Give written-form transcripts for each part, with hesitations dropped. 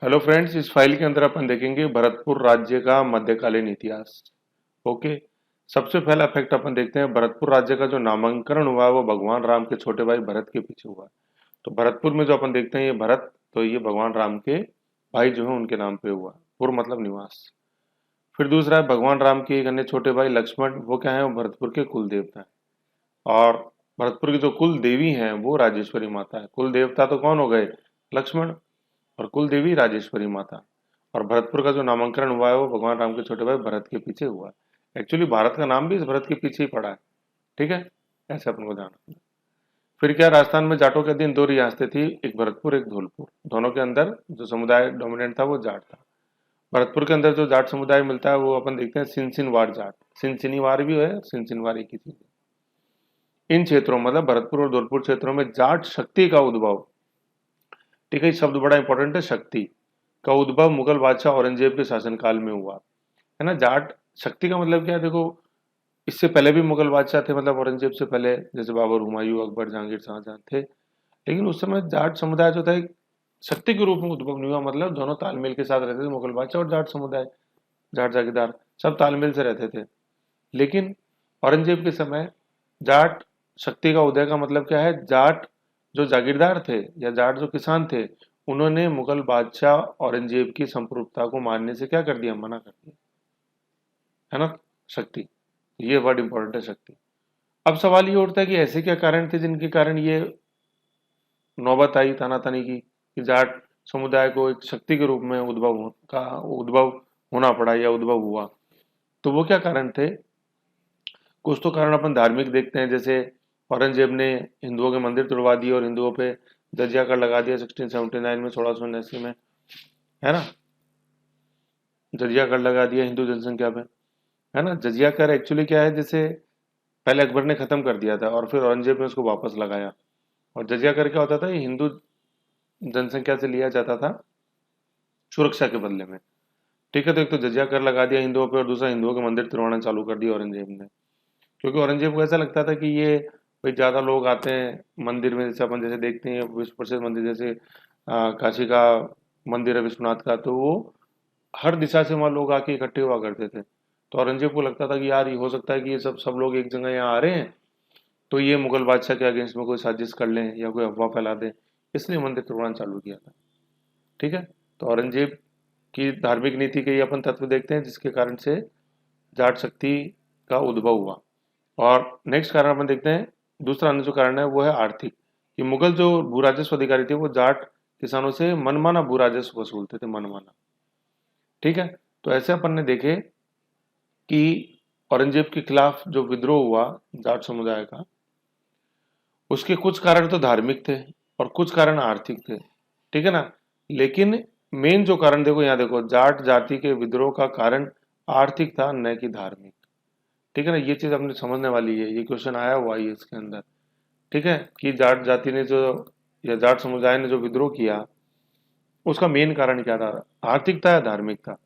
Hello friends, इस file के अंदर अपन देखेंगे भरतपुर राज्य का मध्यकालीन इतिहास। ओके। सबसे पहला फैक्ट अपन देखते हैं, भरतपुर राज्य का जो नामांकन हुआ है वो भगवान राम के छोटे भाई भरत के पीछे हुआ है। तो भरतपुर में जो अपन देखते हैं ये भरत, तो ये भगवान राम के भाई जो है उनके नाम पे हुआ है। पुर मतलब निवास। फिर दूसरा है भगवान राम के एक अन्य छोटे भाई लक्ष्मण, वो क्या है, वो भरतपुर के कुल देवता है। और भरतपुर की जो कुल देवी हैं वो राजेश्वरी माता है। कुल देवता तो कौन हो गए, लक्ष्मण, और कुल देवी राजेश्वरी माता। और भरतपुर का जो नामांकन हुआ है वो भगवान राम के छोटे भाई भरत के पीछे हुआ है। एक्चुअली भारत का नाम भी इस भरत के पीछे ही पड़ा है। ठीक है, ऐसे अपन को जानना। फिर क्या, राजस्थान में जाटों के अधीन दो रियासतें थी, एक भरतपुर एक धौलपुर। दोनों के अंदर जो समुदाय डोमिनेंट था वो जाट था। भरतपुर के अंदर जो जाट समुदाय मिलता है वो अपन देखते हैं सिनसिनवार जाट। सिनसिनीवार भी है, सिनसिनवार एक ही चीज है। इन क्षेत्रों मतलब भरतपुर और धौलपुर क्षेत्रों में जाट शक्ति का उद्भव, ठीक है, ये शब्द बड़ा इंपॉर्टेंट है, शक्ति का उद्भव मुगल बादशाह औरंगजेब के शासनकाल में हुआ है ना। जाट शक्ति का मतलब क्या है, देखो, इससे पहले भी मुगल बादशाह थे, मतलब औरंगजेब से पहले, जैसे बाबर, हुमायूं, अकबर, जहांगीर, शाहजहां थे। लेकिन उस समय जाट समुदाय जो था एक शक्ति के रूप में उद्भव नहीं हुआ, मतलब दोनों तालमेल के साथ रहते थे, मुगल बादशाह और जाट समुदाय, जाट जागीरदार, सब तालमेल से रहते थे। लेकिन औरंगजेब के समय जाट शक्ति का उदय का मतलब क्या है, जाट जो जागीरदार थे या जाट जो किसान थे, उन्होंने मुगल बादशाह औरंगजेब की संप्रभुता को मानने से क्या कर दिया, मना कर दिया, है ना। शक्ति, ये वर्ड इंपॉर्टेंट है, शक्ति। अब सवाल ये उठता है कि ऐसे क्या कारण थे जिनके कारण ये नौबत आई तानातानी की, कि जाट समुदाय को एक शक्ति के रूप में उद्भव होना पड़ा या उद्भव हुआ। तो वो क्या कारण थे, कुछ तो कारण अपन धार्मिक देखते हैं, जैसे औरंगजेब ने हिंदुओं के मंदिर तुड़वा दिए और हिंदुओं पे जजिया कर लगा दिया 1679 में, 1679 में, है ना। जजिया कर लगा दिया हिंदू जनसंख्या पे, है ना। जजिया कर एक्चुअली क्या है, जैसे पहले अकबर ने खत्म कर दिया था और फिर औरंगजेब ने उसको वापस लगाया। और जजिया कर क्या होता था, ये हिंदू जनसंख्या से लिया जाता था सुरक्षा के बदले में। ठीक है, तो एक तो जजिया कर लगा दिया हिंदुओं पे और दूसरा हिंदुओं के मंदिर तुड़वाना चालू कर दिया औरंगजेब ने। क्योंकि औरंगजेब को ऐसा लगता था कि ये भाई ज़्यादा लोग आते हैं मंदिर में, जैसे अपन जैसे देखते हैं विश्व प्रसिद्ध मंदिर, जैसे काशी का मंदिर है विश्वनाथ का, तो वो हर दिशा से वहाँ लोग आके इकट्ठे हुआ करते थे। तो औरंगजेब को लगता था कि यार ये हो सकता है कि ये सब सब लोग एक जगह यहाँ आ रहे हैं, तो ये मुगल बादशाह के अगेंस्ट में कोई साजिश कर लें या कोई अफवाह फैला दें, इसलिए मंदिर तोड़ना चालू किया था। ठीक है, तो औरंगजेब की धार्मिक नीति के ये अपन तत्व देखते हैं जिसके कारण से जाट शक्ति का उद्भव हुआ। और नेक्स्ट कारण अपन देखते हैं, दूसरा अन्य जो कारण है वो है आर्थिक, कि मुगल जो भू राजस्व अधिकारी थे वो जाट किसानों से मनमाना भू राजस्व वसूलते थे, मनमाना। ठीक है, तो ऐसे अपन ने देखे कि औरंगजेब के खिलाफ जो विद्रोह हुआ जाट समुदाय का, उसके कुछ कारण तो धार्मिक थे और कुछ कारण आर्थिक थे। ठीक है ना। लेकिन मेन जो कारण देखो, यहाँ देखो, जाट जाति के विद्रोह का कारण आर्थिक था, न कि धार्मिक। ठीक है ना, ये चीज हमने समझने वाली है, ये क्वेश्चन आया हुआ है इसके अंदर। ठीक है, कि जाट जाति ने जो या जाट समुदाय ने जो विद्रोह किया उसका मेन कारण क्या था, आर्थिक था या धार्मिक था।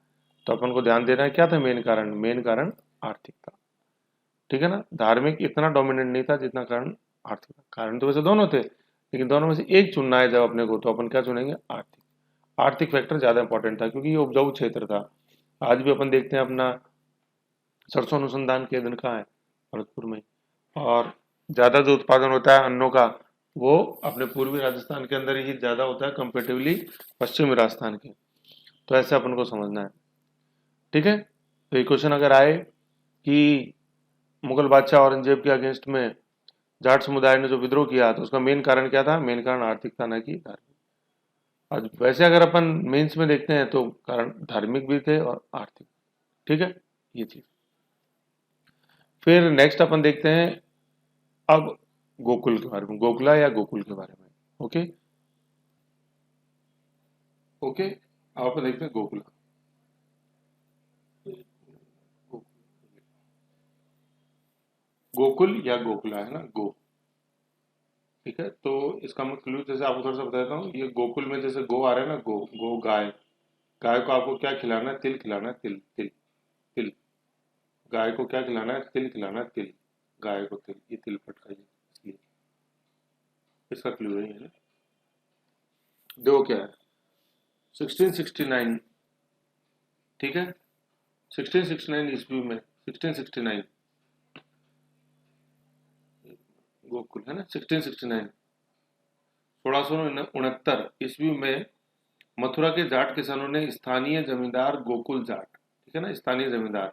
तो अपन को ध्यान देना है क्या था मेन कारण, मेन कारण आर्थिक था। ठीक है ना, धार्मिक इतना डोमिनेंट नहीं था जितना कारण आर्थिक था। कारण तो वैसे दोनों थे, लेकिन दोनों में से एक चुनना है जब अपने को, तो अपन क्या चुनेंगे, आर्थिक। आर्थिक फैक्टर ज्यादा इंपॉर्टेंट था क्योंकि ये उपजाऊ क्षेत्र था। आज भी अपन देखते हैं अपना सरसों अनुसंधान केंद्र कहाँ है, भरतपुर में। और ज्यादा जो उत्पादन होता है अन्नों का, वो अपने पूर्वी राजस्थान के अंदर ही ज्यादा होता है कंपेटिवली पश्चिमी राजस्थान के। तो ऐसे अपन को समझना है। ठीक है, तो ये क्वेश्चन अगर आए कि मुगल बादशाह औरंगजेब के अगेंस्ट में जाट समुदाय ने जो विद्रोह किया तो उसका मेन कारण क्या था, मेन कारण आर्थिक था, न कि धार्मिक। आज वैसे अगर अपन मेंस में देखते हैं तो कारण धार्मिक भी थे और आर्थिक। ठीक है, ये चीज। फिर नेक्स्ट अपन देखते हैं अब गोकुल के बारे में, गोकुला या गोकुल के बारे में। ओके। ओके, अब अपन देखते हैं गोकुला। गोकुल या गोकुला, है ना, गो। ठीक है, तो इसका मतलब जैसे आपको थोड़ा सा बता देता हूँ, ये गोकुल में जैसे गो आ रहा है ना, गो गो गाय। गाय को आपको क्या खिलाना है, तिल खिलाना है, तिल तिल तिल। गाय को क्या खिलाना है, तिल खिलाना है, तिल। गाय को तिल, ये तिल पटका, ये इसलिए इसका क्लू है ये। देखो क्या है, 1669, ठीक है, 1669 ईस्वी में, 1669 गोकुल है ना, 1669 1669 ईस्वी में मथुरा के जाट किसानों ने स्थानीय जमींदार गोकुल जाट, ठीक है ना, स्थानीय जमींदार,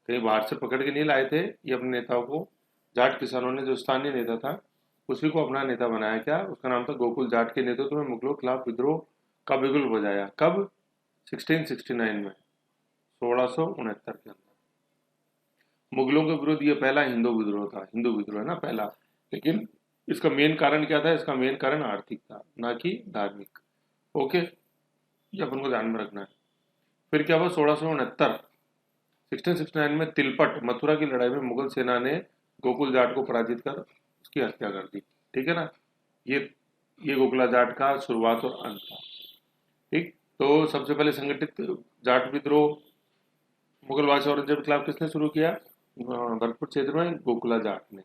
कहीं बाहर से पकड़ के नहीं लाए थे, ये अपने नेताओं को, जाट किसानों ने जो स्थानीय नेता था उसी को अपना नेता बनाया, क्या उसका नाम था, गोकुल जाट के नेतृत्व में मुगलों के खिलाफ विद्रोह का बिगुल बजाया, कब, 1669 में, 1669 के अंदर। मुगलों के विरुद्ध ये पहला हिंदू विद्रोह था, हिंदू विद्रोह है ना पहला, लेकिन इसका मेन कारण क्या था, इसका मेन कारण आर्थिक था, ना कि धार्मिक। ओके, ये अपन को ध्यान में रखना है। फिर क्या हुआ, 1669 1669 में तिलपट मथुरा की लड़ाई में मुगल सेना ने गोकुल जाट को पराजित कर उसकी हत्या कर दी, ठीक है ना, ये गोकुला जाट का शुरुआत और अंत था, ठीक। तो सबसे पहले संगठित जाट विद्रोह मुगल बादशाह औरंगजेब के खिलाफ किसने शुरू किया, भरतपुर क्षेत्र में गोकुला जाट ने,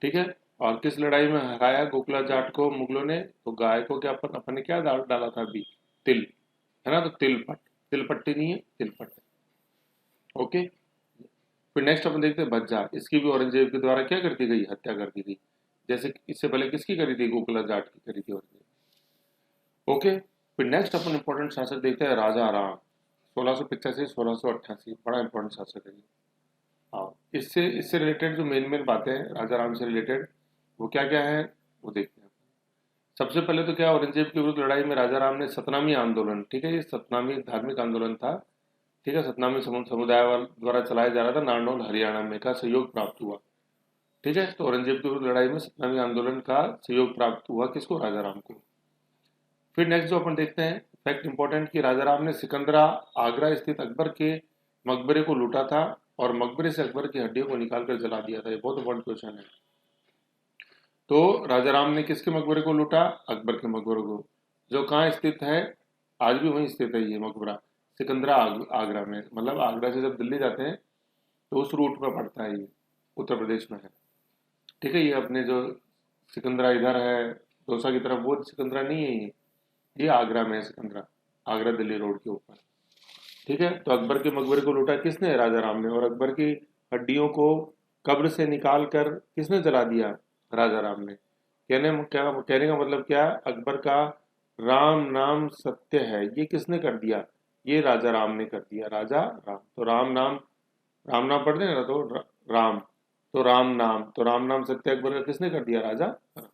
ठीक है। और किस लड़ाई में हराया गोकुला जाट को मुगलों ने, तो गाय को क्या अपन ने क्या डाला था अभी, तिल, है ना, तो तिलपट, तिलपट्टी नहीं है, तिलपट, ओके। फिर नेक्स्ट अपन देखते हैं भज्जा, इसकी भी औरंगजेब के द्वारा क्या कर दी गई, हत्या कर दी गई, जैसे इससे पहले किसकी करी थी, गोकुला जाट की करी थी औरंगजेब, ओके। फिर नेक्स्ट अपन इंपॉर्टेंट शासक देखते हैं राजा राम, 1685 1688, बड़ा इंपॉर्टेंट शासक है ये। हाँ, इससे रिलेटेड जो मेन बातें हैं राजा राम से रिलेटेड, वो क्या क्या है वो देखते हैं। सबसे पहले तो क्या, औरंगजेब के विरुद्ध लड़ाई में राजा राम ने सतनामी आंदोलन, ठीक है, ये सतनामी धार्मिक आंदोलन था, ठीक है, सतनामी समुदाय द्वारा चलाया जा रहा था नारनौल हरियाणा में, का सहयोग प्राप्त हुआ, ठीक है। तो औरंगजेब के विरुद्ध लड़ाई में सतनामी आंदोलन का सहयोग प्राप्त हुआ किसको, राजा राम को। फिर नेक्स्ट जो अपन देखते हैं फैक्ट इंपॉर्टेंट, कि राजा राम ने सिकंदरा आगरा स्थित अकबर के मकबरे को लूटा था और मकबरे से अकबर की हड्डियों को निकालकर जला दिया था, ये बहुत इंपॉर्टेंट क्वेश्चन है। तो राजा राम ने किसके मकबरे को लूटा, अकबर के मकबरे को, जो कहाँ स्थित है, आज भी वहीं स्थित है ये मकबरा, सिकंदरा आगरा में, मतलब आगरा से जब दिल्ली जाते हैं तो उस रूट पर पड़ता है, ये उत्तर प्रदेश में है, ठीक है। ये अपने जो सिकंदरा इधर है दौसा की तरफ, वो सिकंदरा नहीं है, ये आगरा में है सिकंदरा, आगरा दिल्ली रोड के ऊपर, ठीक है। तो अकबर के मकबरे को लूटा किसने, राजा राम ने, और अकबर की हड्डियों को कब्र से निकाल कर किसने जला दिया, राजा राम ने। कहने का मतलब क्या, अकबर का राम नाम सत्य है, ये किसने कर दिया, ये राजा राम ने कर दिया, राजा राम। तो राम नाम पढ़ते हैं ना, तो राम, तो राम नाम सत्य अकबर का किसने कर दिया, राजा राम।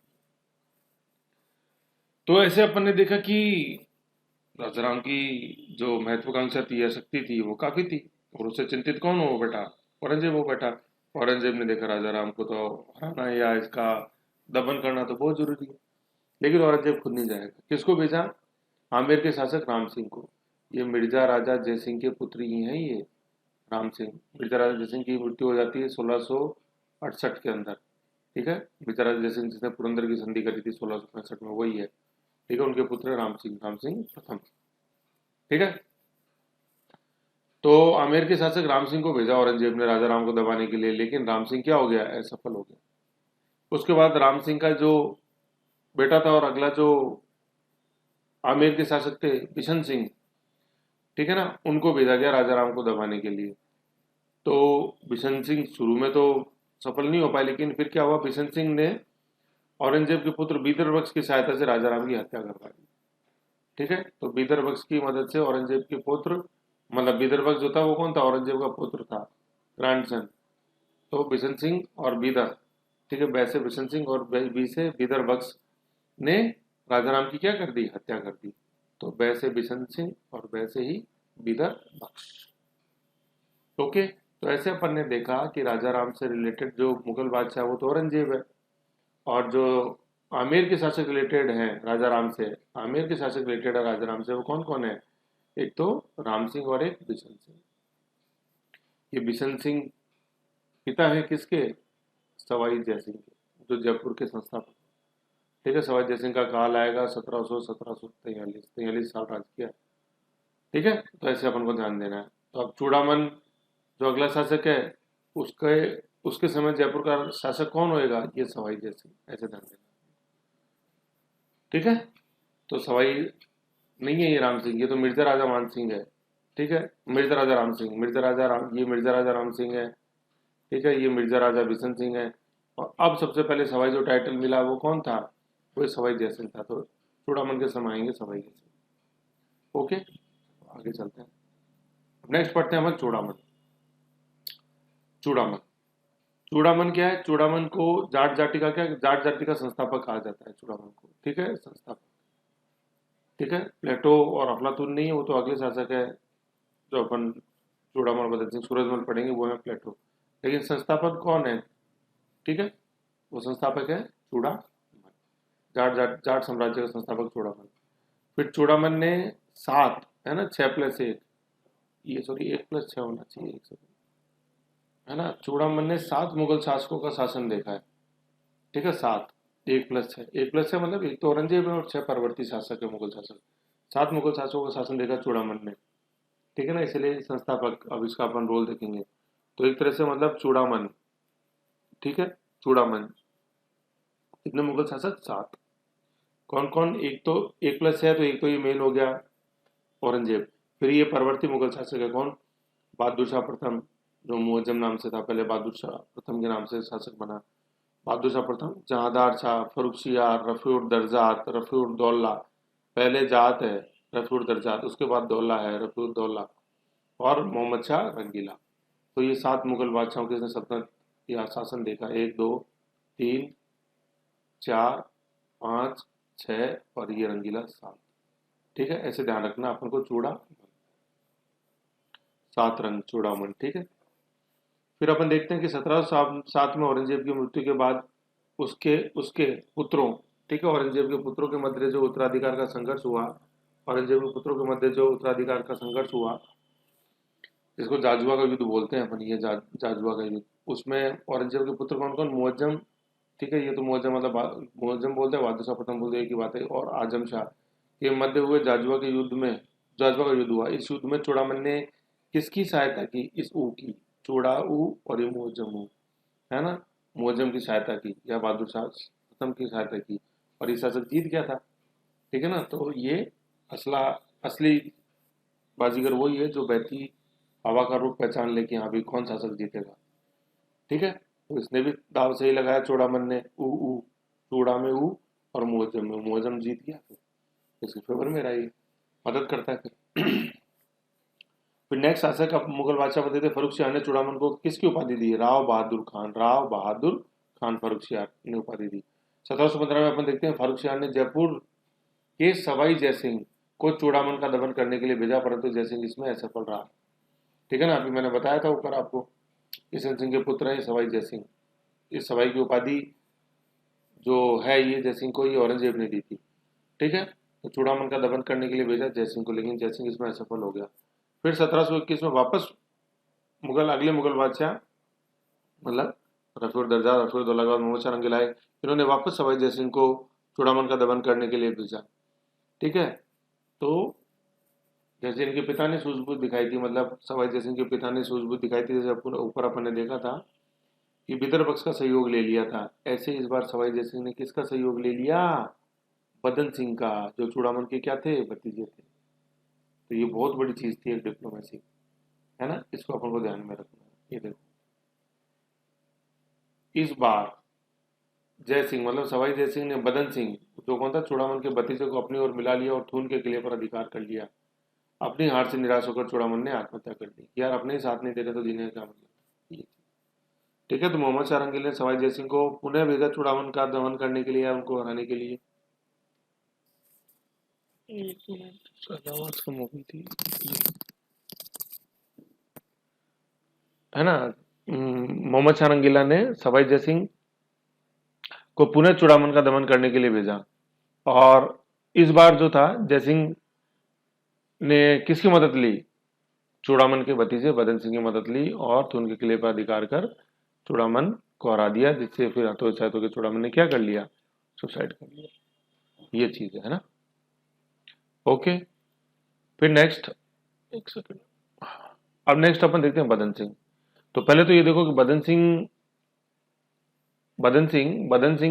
तो ऐसे अपन ने देखा कि राजा राम की जो महत्वाकांक्षा थी या शक्ति थी वो काफी थी, और उससे चिंतित कौन हो बेटा, औरंगजेब हो बेटा। औरंगजेब ने देखा राजा राम को तो हराना या इसका दमन करना तो बहुत जरूरी है, लेकिन औरंगजेब खुद नहीं जाएगा, किसको भेजा, आमेर के शासक राम सिंह को। ये मिर्जा राजा जयसिंह के पुत्र ही हैं ये, राम सिंह। मिर्जा राजा जयसिंह की मृत्यु हो जाती है 1668 के अंदर, ठीक है। मिर्जा राजा जयसिंह जिसने पुरंदर की संधि करी थी 1665 में, वही है, ठीक है। उनके पुत्र राम सिंह प्रथम, ठीक है। तो आमेर के शासक राम सिंह को भेजा औरंगजेब ने राजा राम को दबाने के लिए, लेकिन राम सिंह क्या हो गया, असफल हो गया। उसके बाद राम सिंह का जो बेटा था और अगला जो आमेर के शासक थे बिशन सिंह, ठीक है ना, उनको भेजा गया राजा राम को दबाने के लिए। तो बिशन सिंह शुरू में तो सफल नहीं हो पाए, लेकिन फिर क्या हुआ, बिशन सिंह ने औरंगजेब के पुत्र बीदर बख्श की सहायता से राजा राम की हत्या करवा दी, ठीक है। तो बीदर बख्श की मदद से औरंगजेब के पुत्र, मतलब बीदर बख्श जो था वो कौन था, औरंगजेब का पुत्र था, ग्रैंडसन। तो बिशन सिंह और बीदर, ठीक है, वैसे बिशन सिंह और बी से बीदर बख्श ने राजा राम की क्या कर दी, हत्या कर दी। तो वैसे बिशन सिंह और वैसे ही बीदर बख्श, ओके। तो ऐसे अपन ने देखा कि राजा राम से रिलेटेड जो मुगल बादशाह वो तो औरंगजेब है, और जो आमेर के शासक रिलेटेड है राजा राम से, आमेर के शासक रिलेटेड है राजा राम से, वो कौन कौन है, एक तो राम सिंह और एक बिशन सिंह। ये बिशन सिंह पिता है किसके, सवाई जयसिंह के, जो जयपुर के संस्थापक, ठीक है। सवाई जयसिंह का काल आएगा 1743 साल राज किया, ठीक है। तो ऐसे अपन को ध्यान देना है। तो अब चूड़ामन जो अगला शासक है, उसके उसके समय जयपुर का शासक कौन होएगा, ये सवाई जयसिंह, ऐसे ध्यान देना, ठीक है। तो सवाई नहीं है ये राम सिंह, ये तो मिर्जा राजा मान सिंह है। ठीक है, मिर्जा राजा राम सिंह, मिर्जा राजा राम, ये मिर्जा राजा राम सिंह है। ठीक है, ये मिर्जा राजा बिशन सिंह है। और अब सबसे पहले सवाई जो टाइटल मिला वो कौन था? वो सवाई जयसिंह था। तो चूड़ामन के समय आएंगे सवाई जयसिंह। ओके, आगे चलते हैं। नेक्स्ट पढ़ते हैं अपन चूड़ामन। चूड़ामन, चूड़ामन क्या है? चूड़ामन को जाट जाति का क्या, जाट जाति का संस्थापक कहा जाता है चूड़ामन को। ठीक है, संस्थापक। ठीक है, प्लेटो और अफलातून नहीं है, वो तो अगले शासक है जो अपन चूड़ामन बदल सिंह सूरजमल पढ़ेंगे, वो है प्लेटो। लेकिन संस्थापक कौन है? ठीक है, वो संस्थापक है चूड़ामन। जाट जाट जाट साम्राज्य का संस्थापक चूड़ामन। फिर चूड़ामन ने 7, है ना, 6+1, ये सॉरी 1+6 होना चाहिए, 1 सेकंड, है ना। चूड़ामन ने 7 मुगल शासकों का शासन देखा है। ठीक है, 7, 1+6, 1+6 मतलब एक तो औरंगजेब है और 6 परवर्ती शासक है मुगल शासक। 7 मुगल शासकों का शासन देखा चूड़ामन ने। ठीक है ना, इसलिए संस्थापक। अब इसका अपन रोल देखेंगे। तो एक तरह से मतलब चूड़ामन, ठीक है, चूड़ामन। कितने मुगल शासक? 7। कौन कौन? एक तो 1+6 है, तो एक तो ये मेन हो गया औरंगजेब। फिर ये परवर्ती मुगल शासक है कौन? बहादुर शाह प्रथम, जो मुअज्जम नाम से था, पहले बहादुर शाह प्रथम के नाम से शासक बना। बहादुर शाह प्रथम, जहांदार शाह, फरुखशियार, रफीउर दर्जात, रफीउर दौल्ला। पहले जात है रफीउर दर्जात, उसके बाद दौल्ला है, रफीउर दौल्ला, और मोहम्मद शाह रंगीला। तो ये 7 मुगल बादशाहों के सल्तनत या शासन देखा। 1, 2, 3, 4, 5, 6 और ये रंगीला 7। ठीक है, ऐसे ध्यान रखना अपन को। चूड़ा 7 रंग चूड़ामन। ठीक है, फिर अपन देखते हैं कि 1707 में औरंगजेब की मृत्यु के बाद उसके उसके पुत्रों, ठीक है, औरंगजेब के पुत्रों के मध्य जो उत्तराधिकार का संघर्ष हुआ, औरंगजेब के पुत्रों के मध्य जो उत्तराधिकार का संघर्ष हुआ, जिसको जाजुआ का युद्ध बोलते हैं अपन, ये जाजुआ का युद्ध, उसमें औरंगजेब के पुत्र कौन कौन? मुअज्जम, ठीक है, ये तो मुअज्जम मतलब मुअज्जम बोलते हैं, बहादुर शाह प्रथम बोलते हैं, एक ही बात है, और आजम शाह के मध्य हुए जाजुआ के युद्ध में, जाजुआ का युद्ध हुआ। इस युद्ध में चूड़ामन ने किसकी सहायता की? इस ऊ की, चूड़ा ऊ और ये मुअज्जम ऊ, है ना, मुअज्जम की सहायता की या बहादुर शाह प्रथम की सहायता की, और ये शासक जीत गया था। ठीक है ना, तो ये असला असली बाजीगर वही है जो बहती हवा का रुख पहचान ले कि हाँ भाई कौन शासक जीतेगा। ठीक है, तो इसने भी दाव सही लगाया चूड़ामन ने, ऊ ऊ, चूड़ा में ऊ और मुअज्जम में, मुअज्जम जीत गया। इसके फेवर में रहा, ये मदद करता है। फिर नेक्स्ट शासक अब मुगल बादशाह बनते थे फर्रुखशियार ने चूड़ामन को किसकी उपाधि दी? राव बहादुर खान, राव बहादुर खान फर्रुखशियार ने उपाधि दी। 1715 में अपन देखते हैं फर्रुखशियार ने जयपुर के सवाई जयसिंह को चूड़ामन का दमन करने के लिए भेजा, परंतु जयसिंह इसमें असफल रहा। ठीक है ना, अभी मैंने बताया था ऊपर आपको, किशन सिंह के पुत्र हैं सवाई जयसिंह। इस सवाई की उपाधि जो है ये जयसिंह को, ये औरंगजेब ने दी थी। ठीक है, तो चूड़ामन का दमन करने के लिए भेजा जयसिंह को, लेकिन जयसिंह इसमें असफल हो गया। फिर 1721 में वापस मुगल, अगले मुगल बादशाह मतलब रफीउद्दौला, रफीउद्दौला के बाद मोहम्मद शाह रंगीला आए, इन्होंने वापस सवाई जयसिंह को चूड़ामन का दमन करने के लिए भेजा। ठीक है, तो जैसे इनके पिता ने सूझबूझ दिखाई थी, मतलब सवाई जयसिंह के पिता ने सूझबूझ दिखाई थी, जैसे ऊपर अपन ने देखा था कि विदर्भ पक्ष का सहयोग ले लिया था, ऐसे इस बार सवाई जयसिंह ने किसका सहयोग ले लिया? बदन सिंह का, जो चूड़ामन के क्या थे? भतीजे थे। तो ये बहुत बड़ी चीज थी एक डिप्लोमेसी, है ना, इसको अपन को ध्यान में रखना है। ये देखो, इस बार जय सिंह मतलब सवाई जय सिंह ने बदन सिंह, जो कौन था, चूड़ामन के भतीजे को अपनी ओर मिला लिया और थून के किले पर अधिकार कर लिया। अपनी हार से निराश होकर चूड़ामन ने आत्महत्या कर दी। यार अपने ही साथ नहीं दे रहे तो जीने का क्या मतलब, ये। ठीक है, तो मोहम्मद शाह रंगील ने सवाई जय सिंह को पुनः भेजा चूड़ामन का दमन करने के लिए या उनको हराने के लिए। एक मिनट, आवाज कम हो गई थी, है ना। मोहम्मद शाह रंगीला ने सवाई जय सिंह को पुनः चूड़ामन का दमन करने के लिए भेजा, और इस बार जो था जयसिंह ने किसकी मदद ली? चूड़ामन के भतीजे बदन सिंह की मदद ली और थून के किले पर अधिकार कर चूड़ामन को हरा दिया, जिससे फिर हतोत्साहित होकर चूड़ामन ने क्या कर लिया? सुसाइड कर लिया। ये चीज है ना। ओके, फिर नेक्स्ट, एक सेकंड, अब नेक्स्ट अपन देखते हैं बदन सिंह। तो पहले तो ये देखो कि बदन सिंह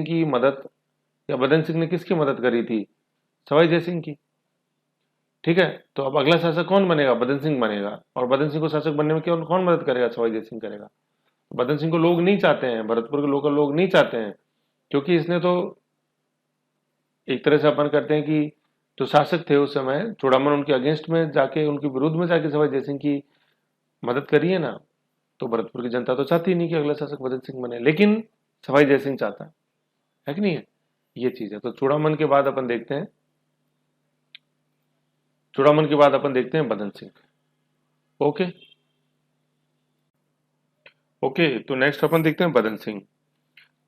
की मदद, या बदन सिंह ने किसकी मदद करी थी? सवाई जय सिंह की। ठीक है, तो अब अगला शासक कौन बनेगा? बदन सिंह बनेगा। और बदन सिंह को शासक बनने में कौन कौन मदद करेगा? सवाई जय सिंह करेगा। बदन सिंह को लोग नहीं चाहते हैं, भरतपुर के लोकल लोग नहीं चाहते हैं, क्योंकि इसने तो एक तरह से अपन करते हैं कि जो शासक थे उस समय चूड़ामन उनके अगेंस्ट में जाके, उनके विरुद्ध में जाके सवाई जय सिंह की मदद करी है ना, तो भरतपुर की जनता तो चाहती नहीं कि अगला शासक बदन सिंह बने, लेकिन सवाई जय सिंह चाहता है कि नहीं है? ये चीज है। तो चूड़ामन के बाद अपन देखते हैं, चूड़ामन के बाद अपन देखते हैं बदन सिंह। ओके ओके, तो नेक्स्ट अपन देखते हैं बदन सिंह।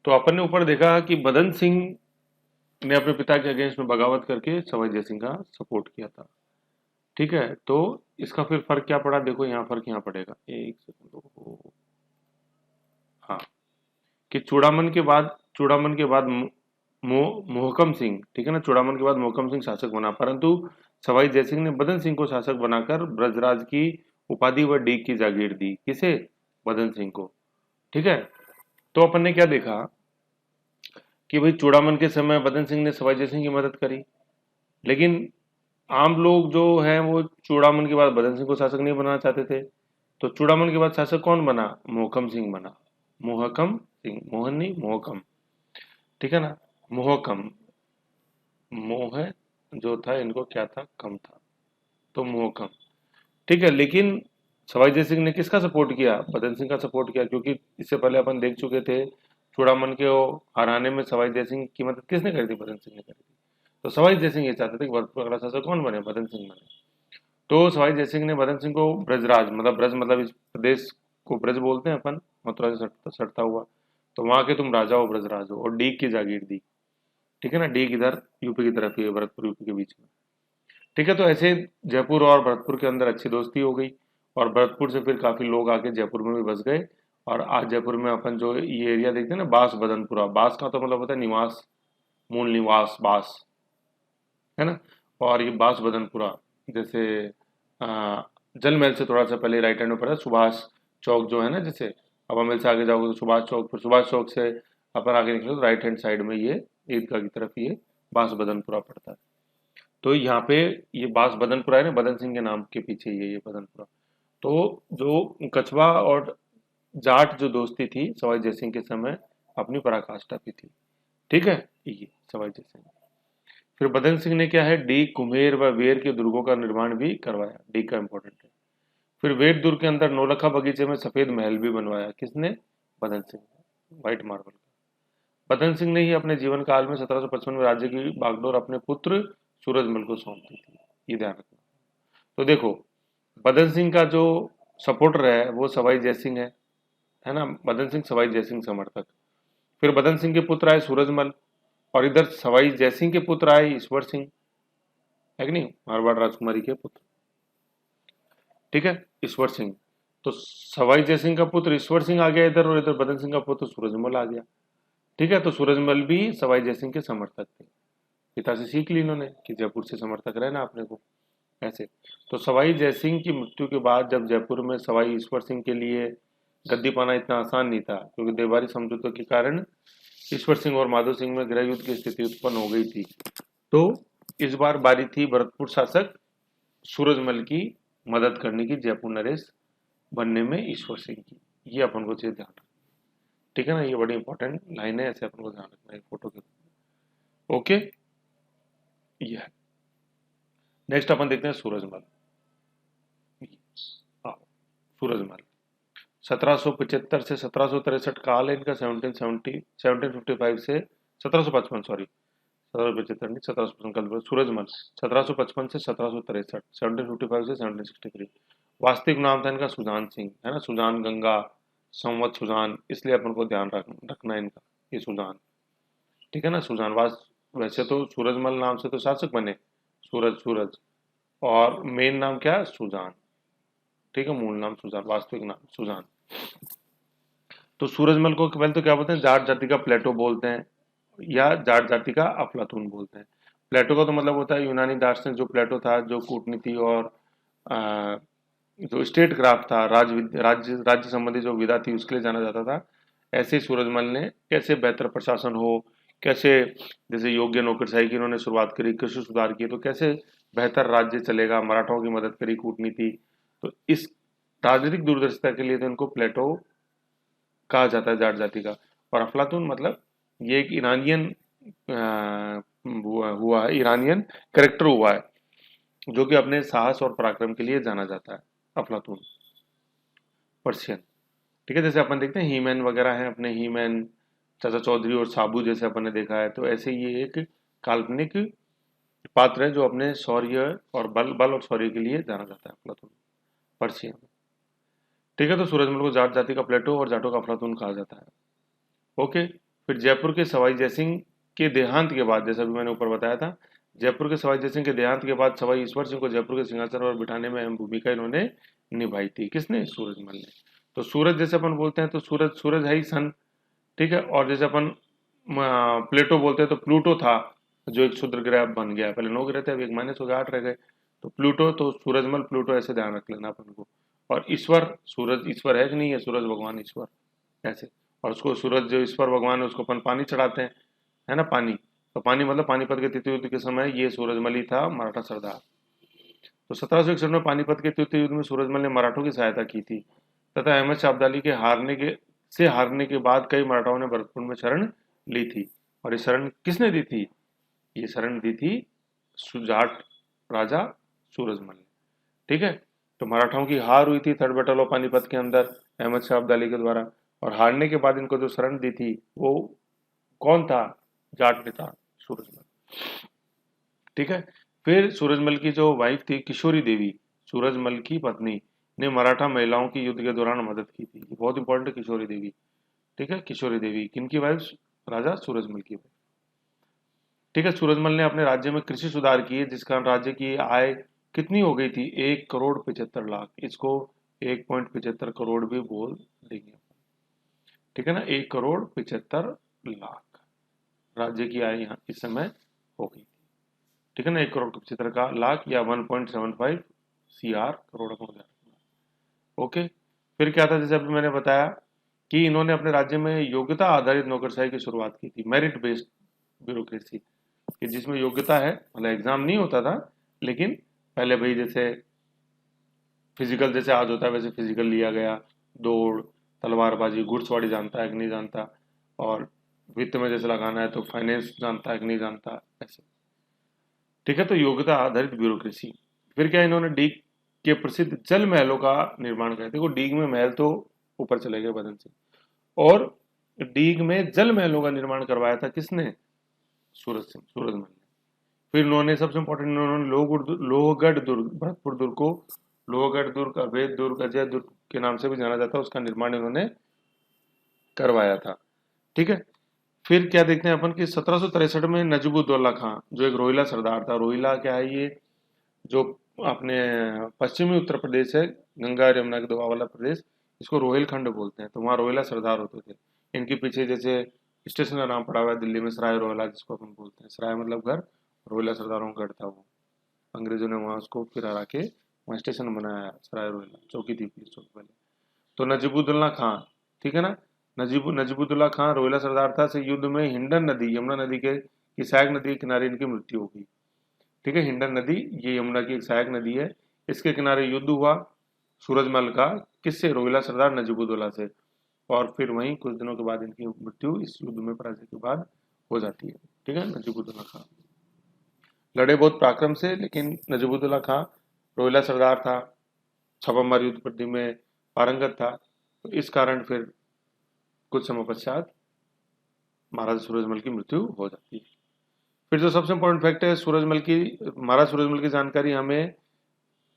तो अपन ने ऊपर देखा कि बदन सिंह ने अपने पिता के अगेंस्ट में बगावत करके सवाई जय सिंह का सपोर्ट किया था। ठीक है, तो इसका फिर फर्क क्या पड़ा? देखो यहाँ फर्क यहाँ पड़ेगा, एक सेकंड रुको। हाँ, कि चूड़ामन के बाद मोहकम सिंह, ठीक है ना, चूड़ामन के बाद मोहकम सिंह शासक बना, परंतु सवाई जय सिंह ने बदन सिंह को शासक बनाकर ब्रजराज की उपाधि व डीग की जागीर दी। किसे? बदन सिंह को। ठीक है, तो अपन ने क्या देखा कि भाई चूड़ामन के समय बदन सिंह ने सवाई जय सिंह की मदद करी, लेकिन आम लोग जो हैं वो चूड़ामन के बाद बदन सिंह को शासक नहीं बनाना चाहते थे। तो चूड़ामन के बाद शासक कौन बना? मोहकम सिंह बना। मोहकम सिंह, मोहन नहीं, मोहकम। ठीक है ना, मोहकम। मोह जो था इनको क्या था? कम था, तो मोहकम। ठीक है, लेकिन सवाई जय सिंह ने किसका सपोर्ट किया? बदन सिंह का सपोर्ट किया, क्योंकि इससे पहले अपन देख चुके थे चूड़ामन के हराने में सवाई जय सिंह की मदद किसने करी थी? बदन सिंह ने करी थी। तो सवाई जय सिंह ये चाहते थे कि भरतपुर का अगला शासक कौन बने? बदन सिंह बने। तो सवाई जय सिंह ने बदन सिंह को ब्रजराज, मतलब ब्रज मतलब इस प्रदेश को ब्रज बोलते हैं अपन, मथुरा से सटता हुआ, तो वहां के तुम राजा हो, ब्रजराज हो, और डीग की जागीर दी। ठीक है ना, डीग इधर यूपी की तरफ ही है, भरतपुर यूपी के बीच में। ठीक है, तो ऐसे जयपुर और भरतपुर के अंदर अच्छी दोस्ती हो गई, और भरतपुर से फिर काफी लोग आके जयपुर में भी बस गए। और आज जयपुर में अपन जो ये एरिया देखते हैं ना, बास बदनपुरा, बास का तो मतलब होता है निवास, मूल निवास, बास, है ना। और ये बास बदनपुरा, जैसे आ, जल महल से थोड़ा सा पहले राइट हैंड में पड़ा है सुभाष चौक जो है ना, जैसे हवा महल से आगे जाओगे तो सुभाष चौक, फिर सुभाष चौक से अपन आगे निकलो तो राइट हैंड साइड में ये ईदगाह की तरफ ये बास बदनपुरा पड़ता है। तो यहाँ पे ये बास बदनपुरा है ना, बदन सिंह के नाम के पीछे ये बदनपुरा। तो जो कछवा और जाट जो दोस्ती थी सवाई जय सिंह के समय अपनी पराकाष्ठा पे थी। ठीक है, ये सवाई जय सिंह। फिर बदन सिंह ने क्या है, डी कुम्हेर व वेर के दुर्गों का निर्माण भी करवाया। डी का इंपॉर्टेंट है। फिर वेर दुर्ग के अंदर नौलखा बगीचे में सफेद महल भी बनवाया। किसने? बदन सिंह ने, व्हाइट मार्बल का। बदन सिंह ने ही अपने जीवन काल में 1755 में राज्य की बागडोर अपने पुत्र सूरजमल को सौंप दी थी। ये ध्यान रखना। तो देखो, बदन सिंह का जो सपोर्टर है वो सवाई जय सिंह है ना, बदन सिंह सवाई जय सिंह समर्थक। फिर बदन सिंह के पुत्र आए सूरजमल, और इधर सवाई जय सिंह के पुत्र आए ईश्वर सिंह, है कि नहीं, मारवाड़ राजकुमारी के पुत्र। ठीक है, ईश्वर सिंह। तो सवाई जय सिंह का पुत्र ईश्वर सिंह आ गया इधर, और इधर बदन सिंह का पुत्र सूरजमल आ गया। ठीक है, तो सूरजमल भी सवाई जय सिंह के समर्थक थे। पिता से सीख ली इन्होंने कि जयपुर से समर्थक रहना अपने को, ऐसे। तो सवाई जय सिंह की मृत्यु के बाद जब जयपुर में सवाई ईश्वर सिंह के लिए गद्दी पाना इतना आसान नहीं था, क्योंकि देवारी समझौतों के कारण ईश्वर सिंह और माधो सिंह में गृह युद्ध की स्थिति उत्पन्न हो गई थी। तो इस बार बारी थी भरतपुर शासक सूरजमल की मदद करने की, जयपुर नरेश बनने में ईश्वर सिंह की। ये अपन को चाहिए ध्यान रखना। ठीक है ना, ये बड़ी इंपॉर्टेंट लाइन है, ऐसे अपन को ध्यान रखना है फोटो के। ओके, ये है। नेक्स्ट अपन देखते हैं सूरजमल। सूरजमल 1775 से 1763 काल है इनका। 1755 से 1755, सॉरी 1775 नहीं, 1755 सूरजमल 1755 से 1763, 1755 से 1763। वास्तविक नाम था इनका सुजान सिंह, है ना, सुजान गंगा संवत सुजान, इसलिए अपन को ध्यान रखना है इनका, ये सुजान। ठीक है ना, सुजान। वैसे तो सूरजमल नाम से तो शासक बने, सूरज, और मेन नाम क्या है? सुजान। ठीक है, मूल नाम सुजान, वास्तविक नाम सुजान। तो सूरजमल को पहले तो क्या बोलते हैं? जाट जाति का प्लेटो बोलते हैं, या जाट जाति का अफलातून बोलते हैं। प्लेटो का तो मतलब होता है यूनानी दार्शनिक जो प्लेटो था, जो कूटनीति और जो स्टेट क्राफ्ट था, राज्य संबंधी जो विधा थी उसके लिए जाना जाता था। ऐसे ही सूरजमल ने कैसे बेहतर प्रशासन हो, कैसे जैसे योग्य नौकरशाही की इन्होंने शुरुआत करी, कृषि सुधार किए, तो कैसे बेहतर राज्य चलेगा, मराठाओं की मदद करी कूटनीति। तो इस राजनीतिक दूरदर्शिता के लिए तो इनको प्लेटो कहा जाता है, जाट जाति का। और अफलातून मतलब ये एक ईरानियन हुआ है, ईरानियन करेक्टर हुआ है, जो कि अपने साहस और पराक्रम के लिए जाना जाता है। अफलातून पर्शियन, ठीक है। जैसे अपन देखते हैं हीमैन वगैरह हैं अपने, हीमैन, चाचा चौधरी और साबू जैसे अपन ने देखा है, तो ऐसे ये एक काल्पनिक पात्र है जो अपने शौर्य और बल और शौर्य के लिए जाना जाता है, अफलातून पर्शियन, ठीक है। तो सूरजमल को जाट जाति का प्लेटो और जाटों का अफलातून कहा जाता है। ओके। फिर जयपुर के सवाई जयसिंह के देहांत के बाद, जैसा भी मैंने ऊपर बताया था, जयपुर के सवाई जयसिंह के देहांत के बाद सवाई ईश्वर सिंह को जयपुर के सिंहासन पर बिठाने में अहम भूमिका इन्होंने निभाई थी। किसने? सूरजमल ने। तो सूरज जैसे अपन बोलते हैं तो सूरज, सूरज है ही सन, ठीक है। और जैसे अपन प्लेटो बोलते हैं तो प्लूटो था, जो एक क्षुद्र ग्रह बन गया, पहले 9 ग्रह थे, अब एक माइनस हो गया, 8 रह गए। तो प्लूटो, तो सूरजमल प्लूटो, ऐसे ध्यान रख लेना अपन को। और ईश्वर, सूरज ईश्वर है कि नहीं है? सूरज भगवान ईश्वर, ऐसे। और उसको सूरज जो ईश्वर भगवान है उसको अपन पानी चढ़ाते हैं, है ना, पानी। तो पानी मतलब पानीपत के तृतीय युद्ध के समय ये सूरजमल ही था मराठा सरदार। तो 1761 में पानीपत के तृतीय युद्ध में सूरजमल ने मराठों की सहायता की थी, तथा अहमद शाह अब्दाली के हारने के बाद कई मराठाओं ने भरतपुर में शरण ली थी। और ये शरण किसने दी थी? ये शरण दी थी सुजाट राजा सूरजमल ने, ठीक है। तो मराठाओं की हार हुई थी थर्ड बैटल ऑफ पानीपत के अंदर अहमद शाह अब्दाली के द्वारा, और हारने के बाद इनको जो शरण दी थी वो कौन था? जाट नेता सूरजमल, ठीक है। फिर सूरजमल की जो वाइफ थी किशोरी देवी, सूरजमल की पत्नी, ने मराठा महिलाओं की युद्ध के दौरान मदद की थी। बहुत इंपॉर्टेंट है किशोरी देवी, ठीक है। किशोरी देवी किनकी वाइफ? राजा सूरजमल की वाइफ, ठीक है। सूरजमल ने अपने राज्य में कृषि सुधार किए, जिस कारण राज्य की आय कितनी हो गई थी? 1,75,00,000। इसको 1.75 करोड़ भी बोल देंगे, ठीक है ना। 1,75,00,000 राज्य की आय यहाँ इस समय हो गई, ठीक है ना। 1,75 का लाख या 1.75 CR, करोड़ का हो गया। ओके। फिर क्या था, जैसे अभी मैंने बताया कि इन्होंने अपने राज्य में योग्यता आधारित नौकरशाही की शुरुआत की थी, मेरिट बेस्ड ब्यूरोक्रेसी, कि जिसमें योग्यता है, मतलब एग्जाम नहीं होता था, लेकिन पहले भाई जैसे फिजिकल जैसे आज होता है वैसे फिजिकल लिया गया, दौड़, तलवारबाजी, घुड़सवारी जानता है कि नहीं जानता, और वित्त में जैसे लगाना है तो फाइनेंस जानता है कि नहीं जानता, ऐसे, ठीक है। तो योग्यता आधारित ब्यूरोक्रेसी। फिर क्या, इन्होंने डीग के प्रसिद्ध जल महलों का निर्माण किया। देखो डीग में महल तो ऊपर चले गए बदन से, और डीग में जल महलों का निर्माण करवाया था किसने? सूरजमल ने। फिर उन्होंने सबसे इंपॉर्टेंट, उन्होंने लोहगढ़ दुर्ग, भरतपुर दुर्ग को लोहगढ़ दुर्ग, अवैध दुर्ग, अजय दुर्ग के नाम से भी जाना जाता है, उसका निर्माण इन्होंने करवाया था, ठीक है। फिर क्या देखते हैं अपन कि 1763 में नजबुद्दौला खां, जो एक रोहिला सरदार था, रोहिला क्या है ये? जो अपने पश्चिमी उत्तर प्रदेश है, गंगा और यमुना के दोआ वाला प्रदेश, इसको रोहिलखंड बोलते हैं। तो वहाँ रोहिला सरदार होते थे। इनके पीछे जैसे स्टेशन का नाम पड़ा हुआ है दिल्ली में, सराय रोहिला, जिसको अपन बोलते हैं, सराय मतलब घर, रोहिला सरदारों का गढ़ था वो। अंग्रेजों ने वहाँ उसको फिर हरा के वहाँ स्टेशन बनाया, सराय रोहिला, चौकी थी पुलिस चौकी पहले। तो नजीबुद्दौला खां, ठीक है ना, नजीबुद्दौला खां रोहिला सरदार था, से युद्ध में हिंडन नदी, यमुना नदी के की सहायक नदी के किनारे इनकी मृत्यु हो गई, ठीक है। हिंडन नदी ये यमुना की एक सहायक नदी है, इसके किनारे युद्ध हुआ सूरजमल का, किससे? रोहिला सरदार नजीबुद्दौला से। और फिर वहीं कुछ दिनों के बाद इनकी मृत्यु इस युद्ध में पराजय के बाद हो जाती है, ठीक है। नजीबुद्दौला खां लड़े बहुत पराक्रम से, लेकिन नजीबुद्दौला खां रोहिला सरदार था, छापामार युद्ध प्रति में पारंगत था, तो इस कारण फिर कुछ समय पश्चात महाराजा सूरजमल की मृत्यु हो जाती है। फिर जो सबसे इंपॉर्टेंट फैक्ट है सूरजमल की, महाराज सूरजमल की जानकारी हमें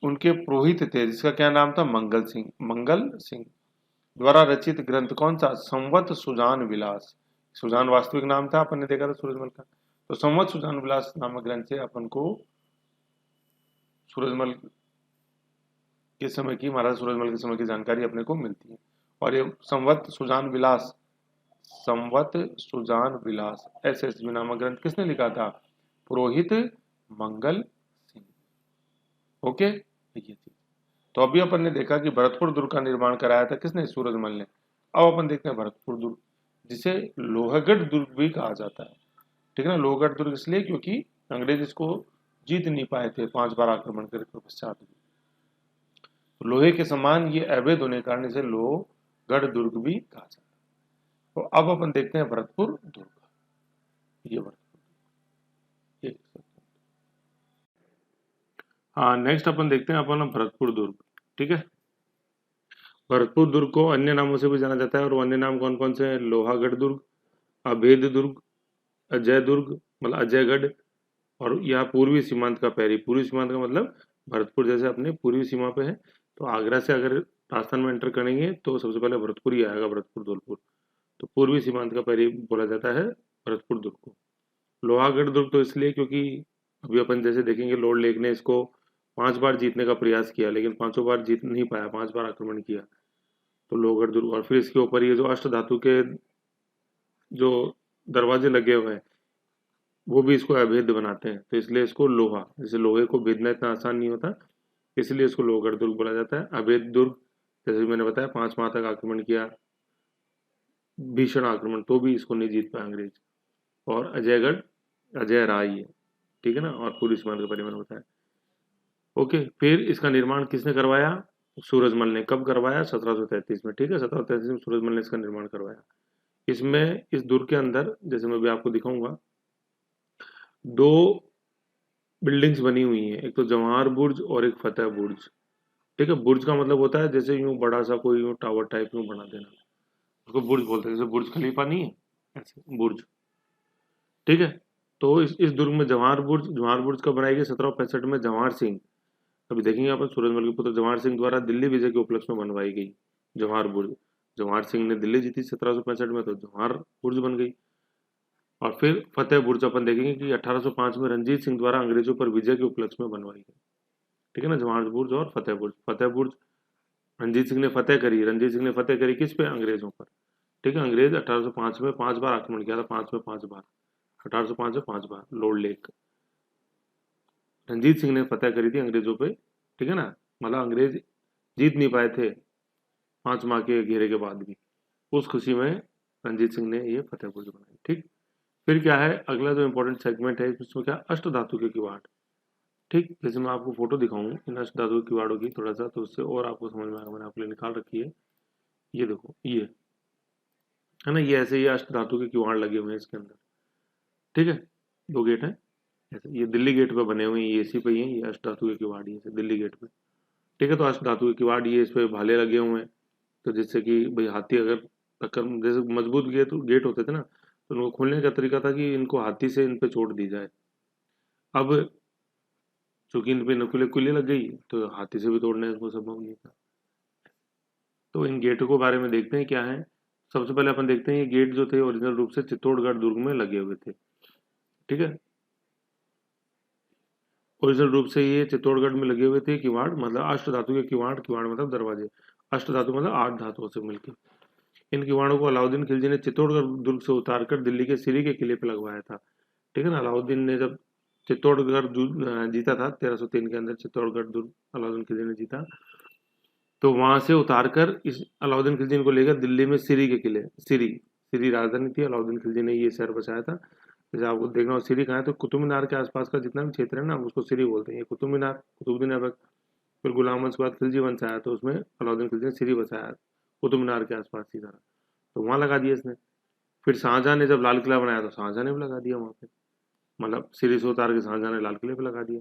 उनके पुरोहित थे, जिसका क्या नाम था? मंगल सिंह द्वारा रचित ग्रंथ कौन सा? संवत सुजान विलास। सुजान वास्तविक नाम था, अपन ने देखा था सूरजमल का। तो संवत सुजान विलास नामक ग्रंथ से अपन को सूरजमल के समय की, महाराज सूरजमल के समय की जानकारी अपने को मिलती है। और ये संवत सुजान विलास SSV नामक ग्रंथ किसने लिखा था? पुरोहित मंगल सिंह, ओके, ये चीज। तो अभी अपन ने देखा कि भरतपुर दुर्ग का निर्माण कराया था किसने? सूरजमल ने। अब अपन देखते हैं भरतपुर दुर्ग, जिसे लोहगढ़ दुर्ग भी कहा जाता है, ठीक है ना। लोहगढ़ दुर्ग इसलिए क्योंकि अंग्रेज इसको जीत नहीं पाए थे, 5 बार आक्रमण करके पश्चात भी। तो लोहे के समान ये अवैध होने के कारण इसे लोहगढ़ दुर्ग भी कहा जाता है। तो अब अपन देखते हैं भरतपुर दुर्ग। ये भरतपुर, ये हाँ, नेक्स्ट अपन देखते हैं अपन भरतपुर दुर्ग। ठीक है, भरतपुर दुर्ग को अन्य नामों से भी जाना जाता है, और वो अन्य नाम कौन कौन से हैं? लोहागढ़ दुर्ग, अभेद दुर्ग, अजय दुर्ग मतलब अजयगढ़, और यह पूर्वी सीमांत का पैरी। पूर्वी सीमांत का मतलब भरतपुर जैसे अपने पूर्वी सीमा पे है, तो आगरा से अगर राजस्थान में एंटर करेंगे तो सबसे पहले भरतपुर ही आएगा, भरतपुर धौलपुर। तो पूर्वी सीमांत का पैरी बोला जाता है भरतपुर दुर्ग को। लोहागढ़ दुर्ग तो इसलिए क्योंकि अभी अपन जैसे देखेंगे लॉर्ड लेक ने इसको 5 बार जीतने का प्रयास किया, लेकिन 5 बार जीत नहीं पाया, 5 बार आक्रमण किया। तो लोहगढ़ दुर्ग, और फिर इसके ऊपर ये जो अष्ट धातु के जो दरवाजे लगे हुए हैं वो भी इसको अभेद बनाते हैं, तो इसलिए इसको लोहा, जैसे लोहे को भेदना इतना आसान नहीं होता, इसलिए इसको लोहगढ़ दुर्ग बोला जाता है। अभेद दुर्ग, जैसे मैंने बताया 5 माह तक आक्रमण किया, भीषण आक्रमण, तो भी इसको नहीं जीत पाए अंग्रेज। और अजयगढ़, अजय राय है, ठीक है ना, और पूरी सीमांत का परिवहन होता है। ओके, फिर इसका निर्माण किसने करवाया? सूरजमल ने। कब करवाया? 1733 में। ठीक है, 1733 में सूरजमल ने इसका निर्माण करवाया। इसमें इस दुर्ग के अंदर, जैसे मैं भी आपको दिखाऊंगा, 2 बिल्डिंग्स बनी हुई हैं, एक तो जवाहर बुर्ज और एक फतेह बुर्ज। ठीक है, बुर्ज का मतलब होता है जैसे यूं बड़ा सा कोई यूं टावर टाइप यूं बना देना, उसको बुर्ज बोलते हैं, जैसे बुर्ज खलीफा नहीं है, ऐसे बुर्ज। ठीक है, तो इस दुर्ग में जवाहर बुर्ज कब बनाई गई? 1765 में जवाहर सिंह, अभी देखेंगे अपन, सूरजमल के पुत्र जवाहर सिंह द्वारा दिल्ली विजय के उपलक्ष्य में बनवाई गई जवाहर बुर्ज। जवाहर सिंह ने दिल्ली जीती 1765 में, तो जवाहर बुर्ज बन गई। और फिर फतेह बुर्ज अपन देखेंगे कि 1805 में रंजीत सिंह द्वारा अंग्रेजों पर विजय के उपलक्ष्य में बनवाई गई। ठीक है ना, जवाहर बुर्ज और फतेह बुर्ज। फतेह बुर्ज रंजीत सिंह ने फतेह करी, रंजीत सिंह ने फतेह करी किस पे? अंग्रेजों पर। ठीक है, अंग्रेज 1805 में 5 बार आक्रमण किया था, 5 में 5 बार, 1805 में 5 बार लॉर्ड लेक, रंजीत सिंह ने फतेह करी थी अंग्रेजों पे। ठीक है ना, मतलब अंग्रेज जीत नहीं पाए थे 5 माह के घेरे के बाद भी, उस खुशी में रंजीत सिंह ने ये फतेह बुर्ज बनाई। ठीक, फिर क्या है अगला जो इंपॉर्टेंट सेगमेंट है इसमें, क्या? अष्ट धातु के किवाड़। ठीक, जैसे मैं आपको फोटो दिखाऊं इन अष्ट धातु के किवाड़ों की थोड़ा सा, तो उससे और आपको समझ में आएगा। मैंने आपके लिए निकाल रखी है, ये देखो, ये है ना, ये ऐसे ये अष्ट धातु के किवाड़ लगे हुए हैं इसके अंदर। ठीक है, 2 गेट हैं ऐसे, ये दिल्ली गेट पे बने हुए हैं, ये इसी पे ही है, ये अष्ट धातु के किवाड़ ये दिल्ली गेट पे। ठीक है, तो अष्ट धातु के किवाड़ ये इस पे भाले लगे हुए हैं, तो जिससे कि भाई हाथी अगर टक्कर, जैसे मजबूत गेट होते थे ना, तो उनको खोलने का तरीका था कि इनको हाथी से इन पे चोट दी जाए। अब चूंकि इन पे नकुले कुल्ली लग गई, तो हाथी से भी तोड़ने को संभव नहीं था। तो इन गेटों के बारे में देखते हैं क्या है। सबसे पहले अपन देखते हैं ये गेट जो थे ओरिजिनल रूप से चित्तौड़गढ़ दुर्ग में लगे हुए थे। ठीक है, ओरिजिनल रूप से ये चित्तौड़गढ़ में लगे हुए थे किवाड़, मतलब अष्ट धातु के किवाड़, किवाड़ मतलब दरवाजे, अष्ट धातु मतलब 8 धातुओं से मिलकर। इन किवाड़ों को अलाउद्दीन खिलजी ने चित्तौड़गढ़ दुर्ग से उतारकर दिल्ली के सिरी के किले पर लगवाया था। ठीक है ना, अलाउद्दीन ने जब चित्तौड़गढ़ जीता था 1303 के अंदर, चित्तौड़गढ़ दुर्ग अलाउद्दीन खिलजी ने जीता, तो वहां से उतारकर इस अलाउद्दीन खिलजी ने को लेकर दिल्ली में सिरी के किले, सिरी सिरी राजधानी थी, अलाउद्दीन खिलजी ने ये शहर बसाया था। जैसे आपको देखना हो सिरी कहाँ है, तो कुतुब मीनार के आसपास का जितना भी क्षेत्र है ना, उसको सिरी बोलते हैं। ये कुतुब मीनार, कुतुबुद्दीन ऐबक, फिर गुलाम वंश के बाद खिलजी वंश आया, तो उसमें अलाउद्दीन खिलजी ने सिरी बसाया कुतुब मीनार के आसपास ही सारा, तो वहां लगा दिया इसने। फिर शाहजहां ने जब लाल किला बनाया तो शाहजहां ने भी लगा दिया वहां पे, मतलब सिरी से उतार के शाहजहां ने लाल किले पे लगा दिया।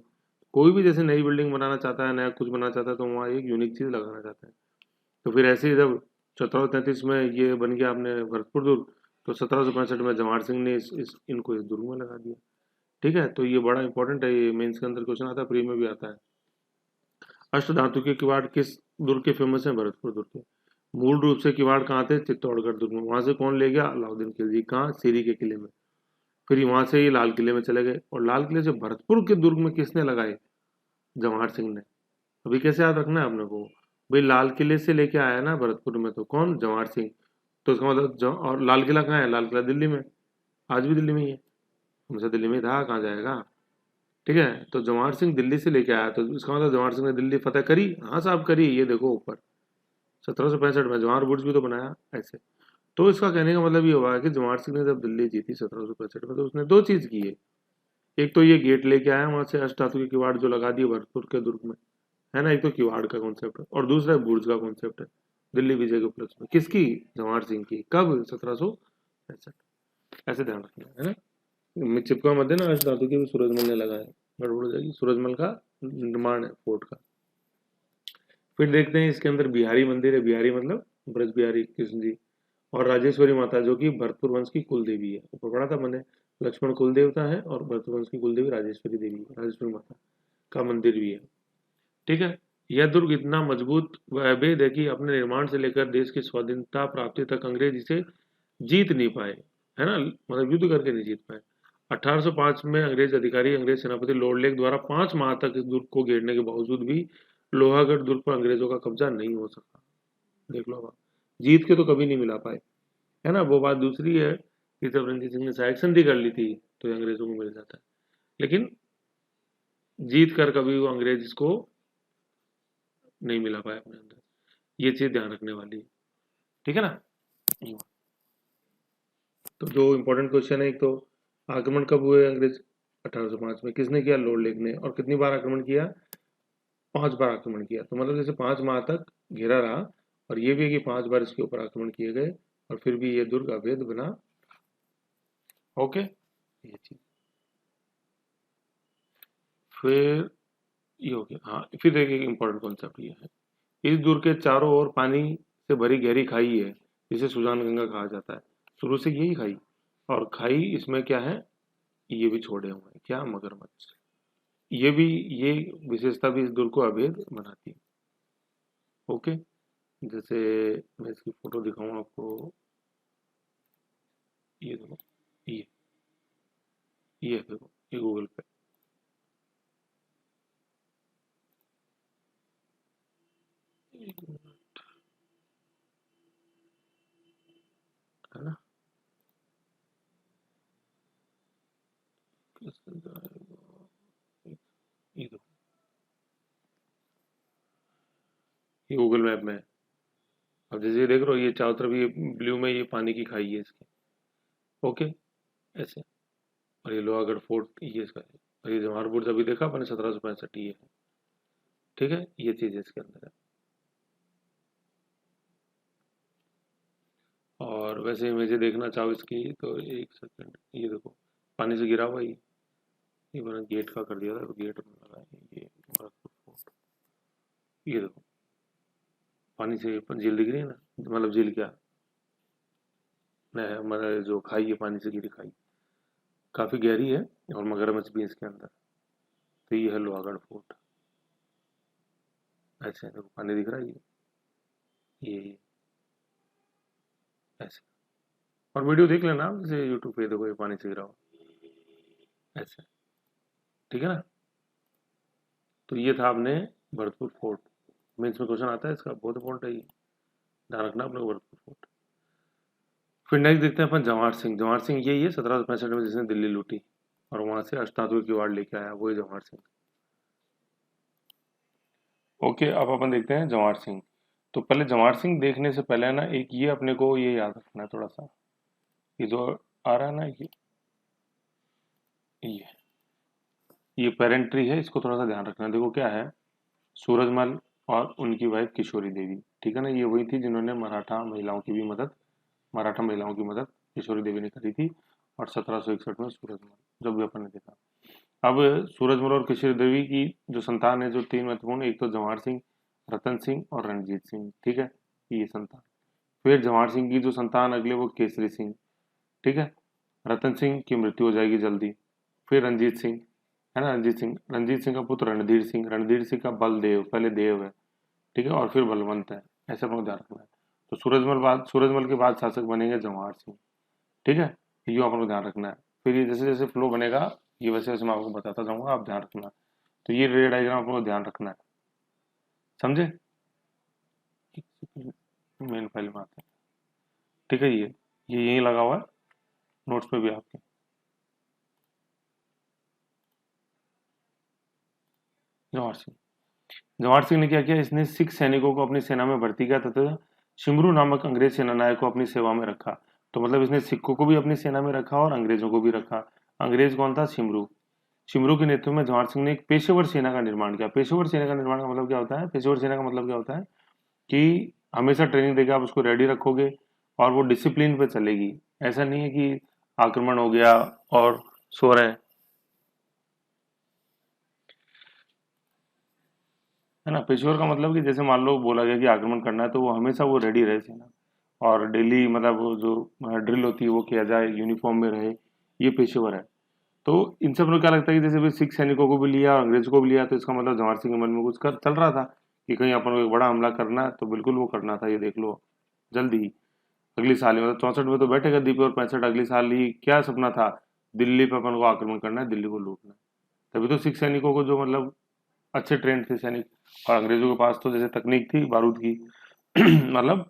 कोई भी जैसे नई बिल्डिंग बनाना चाहता है, नया कुछ बनाना चाहता है, तो वहाँ एक यूनिक चीज लगाना चाहता है। तो फिर ऐसे ही जब 1733 में ये बन गया आपने भरतपुर दुर्ग, तो 1765 में जवाहर सिंह ने इनको इस दुर्ग में लगा दिया। ठीक है, तो ये बड़ा इंपॉर्टेंट है, ये मेंस के अंदर क्वेश्चन आता है, प्री में भी आता है। अष्ट धातु के किवाड़ किस दुर्ग के फेमस है? भरतपुर दुर्ग के। मूल रूप से किवाड़ कहाँ थे? चित्तौड़गढ़ दुर्ग में। वहां से कौन ले गया? अलाउद्दीन खिलजी। कहाँ? सीरी के किले में। फिर वहां से ये लाल किले में चले गए, और लाल किले से भरतपुर के दुर्ग में किसने लगाए? जवाहर सिंह ने। अभी कैसे याद रखना है आपने को, भाई लाल किले से लेके आया ना भरतपुर में, तो कौन? जवाहर सिंह। तो इसका मतलब और लाल किला कहाँ है? लाल किला दिल्ली में, आज भी दिल्ली में ही है, हमेशा दिल्ली में था, कहाँ जाएगा। ठीक है, तो जवाहर सिंह दिल्ली से लेके आया, तो इसका मतलब जवाहर सिंह ने दिल्ली फतेह करी। हाँ साहब करी, ये देखो ऊपर 1765 में जवाहर बुर्ज भी तो बनाया ऐसे। तो इसका कहने का मतलब ये हुआ है कि जवाहर सिंह ने जब दिल्ली जीती 1765 में, तो उसने 2 चीज की है। एक तो ये गेट लेके आया वहां से, अष्ट धातु के किवाड़ जो लगा दिए भरतपुर के दुर्ग में, है ना। एक तो किवाड़ का कॉन्सेप्ट है और दूसरा बुर्ज का कॉन्सेप्ट है दिल्ली विजय के उपलक्ष्य में। किसकी? जवाहर सिंह की। कब? 1765। ऐसे ध्यान रखना है ना। चिपका मत देना अष्ट धातु की भी सूरजमल ने लगाया, गड़बड़ हो जाएगी। सूरजमल का निर्माण है फोर्ट का। फिर देखते हैं इसके अंदर बिहारी मंदिर है। बिहारी मतलब ब्रज बिहारी कृष्ण जी। और राजेश्वरी माता जो कि भरतपुर वंश की कुल देवी है, ऊपर पढ़ा था मैंने। लक्ष्मण कुल देवता है और भरतपुर वंश की कुल देवी राजेश्वरी देवी है, राजेश्वरी माता का मंदिर भी है। ठीक है। यह दुर्ग इतना मजबूत व अभेद है कि अपने निर्माण से लेकर देश की स्वाधीनता प्राप्ति तक अंग्रेज इसे जीत नहीं पाए, है ना। मतलब युद्ध करके नहीं जीत पाए। 1805 में अंग्रेज अधिकारी, अंग्रेज सेनापति लॉर्ड लेक द्वारा 5 माह तक इस दुर्ग को घेरने के बावजूद भी लोहागढ़ दुर्ग पर अंग्रेजों का कब्जा नहीं हो सका। देख लो आप, जीत के तो कभी नहीं मिला पाए, है ना। वो बात दूसरी है कि जब रणजीत सिंह ने साइड संधि कर ली थी तो ये अंग्रेजों को मिल जाता है, लेकिन जीत कर कभी वो अंग्रेज इसको नहीं मिला पाए अपने अंदर। ये चीज ध्यान रखने वाली है, ठीक है ना। तो जो इंपॉर्टेंट क्वेश्चन है, एक तो आक्रमण कब हुए अंग्रेज? 1805 में। किसने किया? लॉर्ड लेक ने। और कितनी बार आक्रमण किया? 5 बार आक्रमण किया। तो मतलब जैसे 5 माह तक घेरा रहा, और ये भी है कि 5 बार इसके ऊपर आक्रमण किए गए और फिर भी ये दुर्ग अभेद बना। ओके, ये चीज। फिर ये हो गया। हाँ, फिर एक इंपॉर्टेंट कॉन्सेप्ट ये है, इस दुर्ग के चारों ओर पानी से भरी गहरी खाई है जिसे सुजान गंगा कहा जाता है। शुरू से यही खाई, और खाई इसमें क्या है, ये भी छोड़े हुए हैं, क्या? मगरमच्छ। ये भी, ये विशेषता भी इस दुर्ग को अभेद बनाती है। ओके, जैसे मैं इसकी फोटो दिखाऊं आपको, ये देखो, ये ये देखो, ये गूगल पे, एक मिनट, है ना। कैसे जाएगा? ये देखो, ये गूगल मैप में है। अब जैसे ये देख रहे हो, ये चारों तरफ ये ब्लू में ये पानी की खाई है इसकी। ओके, ऐसे। और ये लोहागढ़ फोर्ट ये इसका है। और ये जवाहर बुर्ज अभी देखा अपने 1765, ये है। ठीक है, ये चीज इसके अंदर है। और वैसे इमेजें देखना चाहो इसकी तो एक सेकंड, ये देखो, पानी से गिरा हुआ ये मैंने गेट का कर दिया था, तो गेट में लगा है ये भरतपुर फोर्ट। ये देखो, पानी से झील दिख रही है ना, मतलब झील क्या, मतलब जो खाई है, पानी से गिरी खाई, काफी गहरी है, और मगरमच्छ भी है इसके अंदर। तो ये है लोहागढ़ फोर्ट। ऐसे देखो, पानी दिख रहा है ये ऐसे। और वीडियो देख लेना आप, जैसे यूट्यूब पे देखो, ये पानी से गिरा हो ऐसे, ठीक है ना। तो ये था आपने भरतपुर फोर्ट। मेंस में क्वेश्चन आता है इसका, बहुत इंपॉर्टेंट है ये, ध्यान रखना अपने भरतपुर फोर्ट। फिर नेक्स्ट देखते हैं अपन जवाहर सिंह। जवाहर सिंह यही है 1765 में जिसने दिल्ली लूटी और वहां से अष्टादश की वार्ड लेके आया, वही जवाहर सिंह। ओके, अब अपन देखते हैं जवाहर सिंह। तो पहले जवाहर सिंह देखने से पहले ना, एक ये अपने को ये याद रखना है थोड़ा सा, ये जो आ रहा है ना, ये ये पेरेंट ट्री है, इसको थोड़ा सा ध्यान रखना। देखो क्या है, सूरजमल और उनकी वाइफ किशोरी देवी, ठीक है ना। ये वही थी जिन्होंने मराठा महिलाओं की मदद किशोरी देवी ने करी थी। और 1761 में सूरजमल, जो भी अपन ने देखा। अब सूरजमल और किशोरी देवी की जो संतान है, जो 3 महत्वपूर्ण, एक तो जवाहर सिंह, रतन सिंह और रणजीत सिंह, ठीक है, ये संतान। फिर जवाहर सिंह की जो संतान अगले, वो केसरी सिंह, ठीक है। रतन सिंह की मृत्यु हो जाएगी जल्दी। फिर रंजीत सिंह, है ना, रंजीत सिंह का पुत्र रणधीर सिंह, रणधीर सिंह का बलदेव, पहले देव है, ठीक है, और फिर बलवंत है। ऐसा अपने को ध्यान रखना है। तो सूरजमल के बाद शासक बनेंगे जवाहर सिंह, ठीक है, ये अपन को ध्यान रखना है। फिर ये जैसे जैसे फ्लो बनेगा, ये वैसे वैसे मैं आपको बताता जाऊंगा, आप ध्यान रखना। तो ये रे डायग्राम अपन को ध्यान रखना है, समझे। मेन फाइल में आते हैं, ठीक है। ये यहीं लगा हुआ है, नोट्स पे भी आपके। जवाहर सिंह, जवाहर सिंह ने क्या किया, इसने सिख सैनिकों को अपनी सेना में भर्ती किया तथा शिमरू नामक अंग्रेज सेनानायक को अपनी सेवा में रखा। तो मतलब इसने सिखों को भी अपनी सेना में रखा और अंग्रेजों को भी रखा। अंग्रेज कौन था? शिमरू। चिमरू के नेतृत्व में जवाहर सिंह ने एक पेशेवर सेना का निर्माण किया। पेशेवर सेना का निर्माण का मतलब क्या होता है? पेशेवर सेना का मतलब क्या होता है कि हमेशा ट्रेनिंग देके आप उसको रेडी रखोगे और वो डिसिप्लिन पे चलेगी। ऐसा नहीं है कि आक्रमण हो गया और सो रहे हैं, है ना। पेशेवर का मतलब कि जैसे मान लो बोला गया कि आक्रमण करना है तो वो हमेशा वो रेडी रहे सेना, और डेली मतलब वो जो ड्रिल होती है वो किया जाए, यूनिफॉर्म में रहे, ये पेशेवर है। तो इन सब में क्या लगता है कि जैसे भी सिख सैनिकों को भी लिया और अंग्रेजों को भी लिया, तो इसका मतलब जवाहर सिंह के मन में कुछ कर चल रहा था कि कहीं अपन को एक बड़ा हमला करना है, तो बिल्कुल वो करना था। ये देख लो जल्दी ही अगली साल ही, मतलब 64 में तो बैठे गद्दी पे और 65 अगली साल ही क्या सपना था, दिल्ली पे अपन को आक्रमण करना है, दिल्ली को लूटना है। तभी तो सिख सैनिकों को जो मतलब अच्छे ट्रेंड थे सैनिक, और अंग्रेजों के पास तो जैसे तकनीक थी बारूद की मतलब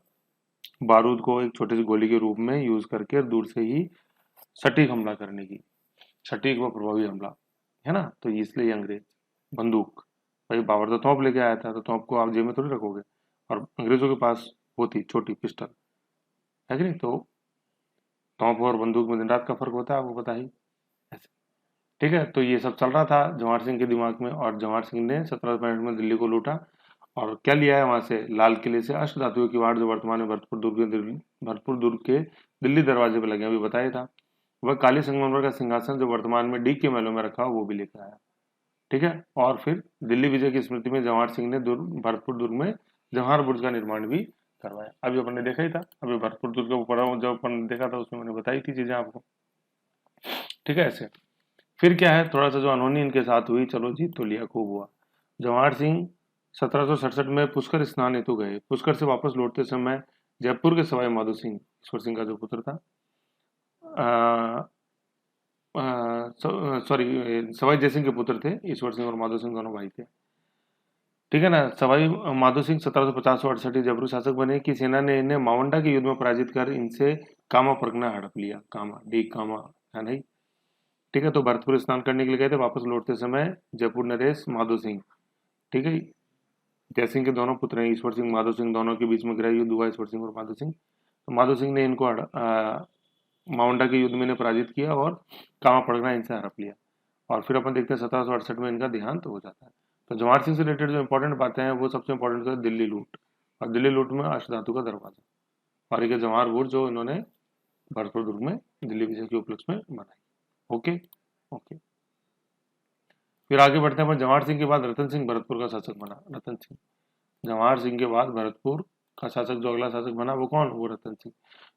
बारूद को एक छोटी सी गोली के रूप में यूज करके दूर से ही सटीक हमला करने की, सटीक व प्रभावी हमला, है ना। तो इसलिए ये अंग्रेज बंदूक, भाई बाबर तो तोप लेके आया था, तो तोप को आप जेब में थोड़ी रखोगे, और अंग्रेजों के पास वो थी छोटी पिस्टल, है कि नहीं। तो तोप और बंदूक में दिन रात का फर्क होता है, आपको पता ही। ऐसे ठीक है, तो ये सब चल रहा था जवाहर सिंह के दिमाग में, और जवाहर सिंह ने 1765 में दिल्ली को लूटा। और क्या लिया है वहां से? लाल किले से अष्टधातुओं की वाड़, जो वर्तमान में भरतपुर दुर्ग के दिल्ली दरवाजे पे लगे, अभी बताया था। वह काली संगमरमर का सिंहासन, जो वर्तमान में डी के महलों में रखा, वो भी लेकर आया। ठीक है, और फिर दिल्ली विजय की स्मृति में जवाहर सिंह ने भरतपुर दुर्ग में जवाहर बुर्ज का निर्माण भी करवाया। अभी अपन ने देखा ही था, अभी भरतपुर दुर्ग के ऊपर जब अपन ने देखा था उसमें मैंने बताई थी चीजें आपको। ठीक है, ऐसे फिर क्या है, थोड़ा सा जो अनहोनी इनके साथ हुई, चलो जीत तो लिया, खूब हुआ। जवाहर सिंह 1767 में पुष्कर स्नान हेतु गए। पुष्कर से वापस लौटते समय जयपुर के सवाई माधो सिंह, ईश्वर सिंह का जो पुत्र था, सॉरी, सवाई जयसिंह के पुत्र थे। ईश्वर सिंह और माधो सिंह दोनों भाई थे, ठीक है ना। सवाई माधो सिंह 1750 और 68 जबरू शासक बने कि सेना ने इन्हें मावंडा के युद्ध में पराजित कर इनसे कामा परगना हड़प लिया। कामा डी कामा, है नहीं। ठीक है, तो भरतपुर स्नान करने के लिए गए थे, वापस लौटते समय जयपुर नरेश माधो सिंह, ठीक है, जयसिंह के दोनों पुत्र हैं, ईश्वर सिंह माधो सिंह, दोनों के बीच में गृह युद्ध हुआ, ईश्वर सिंह और माधो सिंह। तो माधो सिंह ने इनको माउंडा के युद्ध में इन्हें पराजित किया और कामा परगना इनसे हड़प लिया। और फिर अपन देखते हैं 1768 में इनका देहांत हो जाता है। तो जवाहर सिंह से रिलेटेड जो इंपॉर्टेंट बातें हैं, वो सबसे इंपॉर्टेंट है दिल्ली लूट, और दिल्ली लूट में अष्टधातु का दरवाजा, और एक जवाहर बुर्ज जो इन्होंने भरतपुर दुर्ग में दिल्ली विजय के उपलक्ष्य में बनाई। ओके ओके, फिर आगे बढ़ते हैं अपन। जवाहर सिंह के बाद रतन सिंह भरतपुर का शासक बना। रतन सिंह, जवाहर सिंह के बाद भरतपुर का शासक जो अगला शासक बना वो कौन? वो रतन सिंह।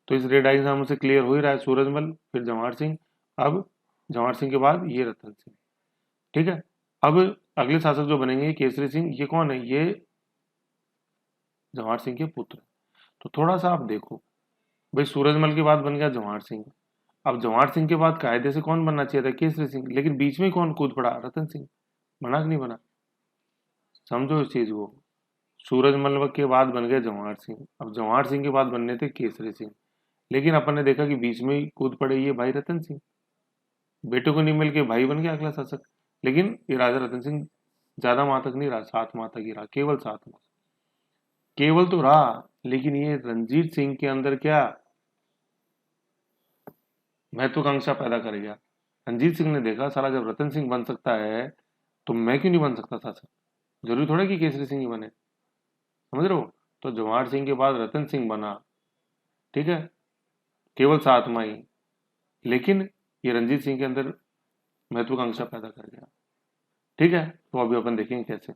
तो इस रेड डायग्राम से क्लियर हो ही रहा है, सूरजमल, फिर जवाहर सिंह, अब जवाहर सिंह के बाद ये रतन सिंह। ठीक है, अब अगले शासक जो बनेंगे केसरी सिंह, ये कौन है? ये जवाहर सिंह के पुत्र। तो थोड़ा सा आप देखो भाई, सूरजमल के बाद बन गया जवाहर सिंह, अब जवाहर सिंह के बाद कायदे से कौन बनना चाहिए था? केसरी सिंह, लेकिन बीच में कौन कूद पड़ा? रतन सिंह। बना कि नहीं बना? समझो इस चीज को। सूरजमल के बाद बन गए जवाहर सिंह, अब जवाहर सिंह के बाद बनने थे केसरी सिंह, लेकिन अपन ने देखा कि बीच में ही कूद पड़े ये भाई रतन सिंह, बेटे को नहीं मिल के भाई बन गया अगला शासक। लेकिन ये राजा रतन सिंह ज्यादा माह तक नहीं रहा, 7 माह तक ही रहा, केवल 7 माह, केवल तो रहा। लेकिन ये रंजीत सिंह के अंदर क्या महत्वाकांक्षा पैदा कर गया। रंजीत सिंह ने देखा साला जब रतन सिंह बन सकता है तो मैं क्यों नहीं बन सकता शासक? जरूरी थोड़ा कि केसरी सिंह ही बने, समझ रहे हो। तो जवाहर सिंह के बाद रतन सिंह बना, ठीक है, केवल 7 माह ही, लेकिन ये रंजीत सिंह के अंदर महत्वाकांक्षा पैदा कर गया। ठीक है, तो अभी अपन देखेंगे कैसे।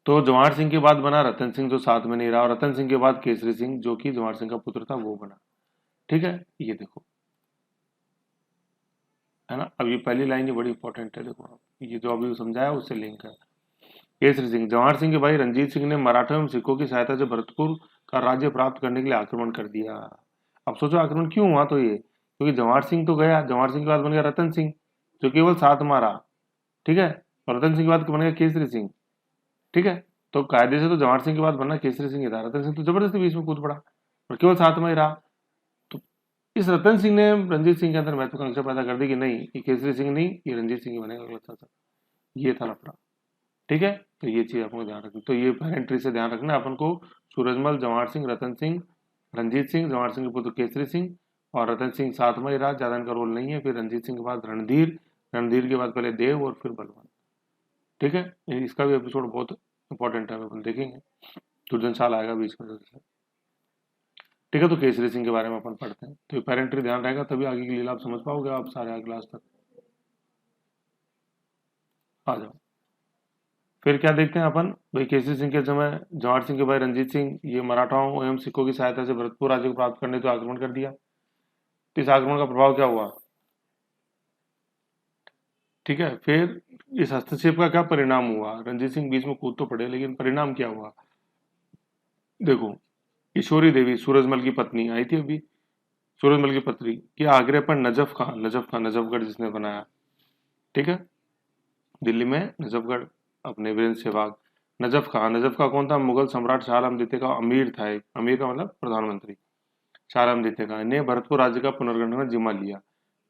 तो जवाहर सिंह के बाद बना रतन सिंह जो साथ में नहीं रहा, और रतन सिंह के बाद केसरी सिंह जो कि जवाहर सिंह का पुत्र था वो बना। ठीक है, ये देखो, है ना। अब ये पहली लाइन ये बड़ी इंपॉर्टेंट है, देखो आप, ये जो अभी समझाया उससे लिंक है। केसरी सिंह, जवाहर सिंह के भाई रंजीत सिंह ने मराठा एवं सिखों की सहायता से भरतपुर का राज्य प्राप्त करने के लिए आक्रमण कर दिया। अब सोचो आक्रमण क्यों हुआ? तो ये क्योंकि जवाहर सिंह तो गया, जवाहर सिंह के बाद बन गया रतन सिंह जो केवल 7 माह रहा, ठीक है, और रतन सिंह के बाद बन गया केसरी सिंह। ठीक है, तो कायदे से तो जवाहर सिंह के बाद बनना केसरी सिंह ही था, रतन सिंह तो जबरदस्ती बीच में कूद पड़ा और केवल 7 माह ही रहा। तो इस रतन सिंह ने रंजीत सिंह के अंदर महत्वाकांक्षा पैदा कर दी कि नहीं, ये केसरी सिंह नहीं, ये रंजीत सिंह ही बनेगा अगला शासक। ये था लफड़ा। ठीक है, तो ये चीज आपको ध्यान रखनी, तो ये पेरेंट्री से ध्यान रखना अपन को। सूरजमल, जवाहर सिंह, रतन सिंह, रंजीत सिंह, जवाहर सिंह के पुत्र केसरी सिंह, और रतन सिंह 7 माह ही रहा, ज्यादा इनका रोल नहीं है। फिर रंजीत सिंह के बाद रणधीर, रणधीर के बाद पहले देव और फिर बलवान। ठीक है, इसका भी एपिसोड बहुत इंपॉर्टेंट है, अपन देखेंगे। दुर्जन साल आएगा बीच में। ठीक है, तो केसरी सिंह के बारे में अपन पढ़ते हैं। तो पेरेंट्री ध्यान रहेगा तभी आगे की लीला आप समझ पाओगे, आप सारे क्लास तक आ जाओ। फिर क्या देखते हैं अपन, भाई केसरी सिंह के समय जवाहर सिंह के भाई रंजीत सिंह ये मराठाओं एवं सिखों की सहायता से भरतपुर राज्य को प्राप्त करने तो आक्रमण कर दिया। तो इस आक्रमण का प्रभाव क्या हुआ? ठीक है, फिर इस हस्तक्षेप का क्या परिणाम हुआ? रंजीत सिंह बीच में कूद तो पड़े, लेकिन परिणाम क्या हुआ? देखो, किशोरी देवी सूरजमल की पत्नी आई थी अभी, सूरजमल की पत्नी के आग्रह पर नजफ खान नजफगढ़ जिसने बनाया। ठीक है, दिल्ली में नजफगढ़, अपने वीरेंद्र सहवाग। नजफ खां कौन था? मुगल सम्राट शाह आलम द्वितीय का अमीर था, एक अमीर का मतलब प्रधानमंत्री। शाह आलम द्वितीय का ने भरतपुर राज्य का पुनर्गठन का जिम्मा लिया।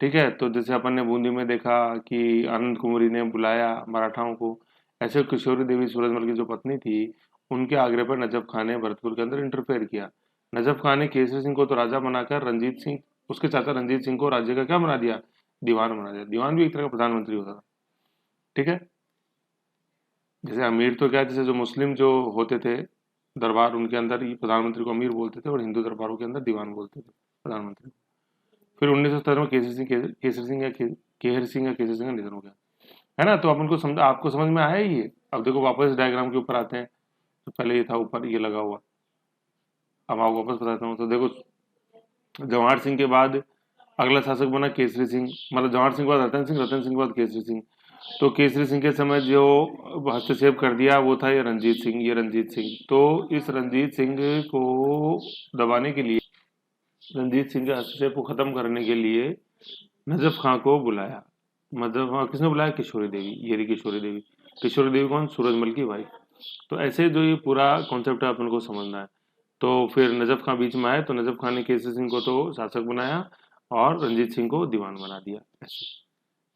ठीक है, तो जैसे अपन ने बूंदी में देखा कि आनंद कुंवरी ने बुलाया मराठाओं को, ऐसे किशोरी देवी सूरजमल की जो पत्नी थी, उनके आग्रह पर नजफ खान ने भरतपुर के अंदर इंटरफेयर किया। नजफ खान ने केसरी सिंह को तो राजा बनाकर रंजीत सिंह, उसके चाचा रंजीत सिंह को राज्य का क्या बना दिया? दीवान बना दिया। दीवान भी एक तरह का प्रधानमंत्री होता था। ठीक है, जैसे अमीर तो क्या, जैसे जो मुस्लिम जो होते थे दरबार, उनके अंदर ही प्रधानमंत्री को अमीर बोलते थे, और हिंदू दरबारों के अंदर दीवान बोलते थे प्रधानमंत्री। फिर 1917 में केसरी सिंह या केसरी सिंह का निधन हो गया, है ना। तो अपन को समझ, आपको समझ में आया ही ये। अब देखो वापस डायग्राम के ऊपर आते हैं। तो पहले ये था ऊपर ये लगा हुआ, अब आपको वापस बताता हूँ। तो देखो, जवाहर सिंह के बाद अगला शासक बना केसरी सिंह, मतलब जवाहर सिंह के बाद रतन सिंह, रतन सिंह के बाद केसरी सिंह। तो केसरी सिंह के समय जो हस्तक्षेप कर दिया वो था ये रंजीत सिंह, ये रंजीत सिंह। तो इस रंजीत सिंह को दबाने के लिए, रंजीत सिंह के हस्तक्षेप को खत्म करने के लिए नजफ खां को बुलाया। मतलब हाँ, किसने बुलाया? किशोरी देवी, ये रही किशोरी देवी। किशोरी देवी कौन? सूरजमल की वाइफ। तो ऐसे जो ये पूरा कॉन्सेप्ट है अपन को समझना है। तो फिर नजफ खां बीच में आए, तो नजफ खां ने केसरी सिंह को तो शासक बनाया और रंजीत सिंह को दीवान बना दिया, ऐसे।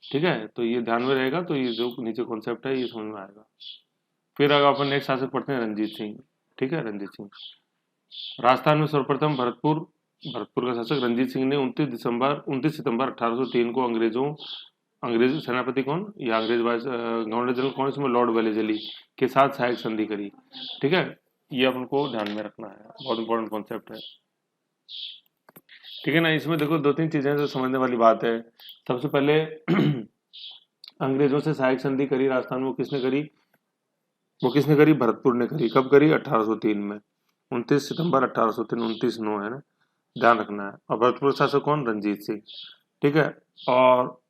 ठीक है, तो ये ध्यान में रहेगा, तो ये जो नीचे कॉन्सेप्ट है ये समझ में आएगा। फिर अगर अपन नेक्स्ट शासक पढ़ते हैं रंजीत सिंह। ठीक है, रंजीत सिंह राजस्थान में सर्वप्रथम भरतपुर भरतपुर का शासक रंजीत सिंह ने 29 सितंबर 1803 को अंग्रेज सेनापति कौन, या अंग्रेज वाइस गवर्नर जनरल कौन, इसमें लॉर्ड वेलेजली के साथ सहायक संधि करी। ठीक है, ये अपन को ध्यान में रखना है, बहुत इंपॉर्टेंट कॉन्सेप्ट है। ठीक है ना, इसमें देखो दो तीन चीजें जो समझने वाली बात है। सबसे पहले अंग्रेजों से सहायक संधि करी राजस्थान में, वो किसने करी? भरतपुर ने करी। कब करी? 1803 में, 29 सितंबर 1803, 29 9 है ना, ध्यान रखना है। और भरतपुर शासक कौन? रंजीत सिंह। ठीक है, और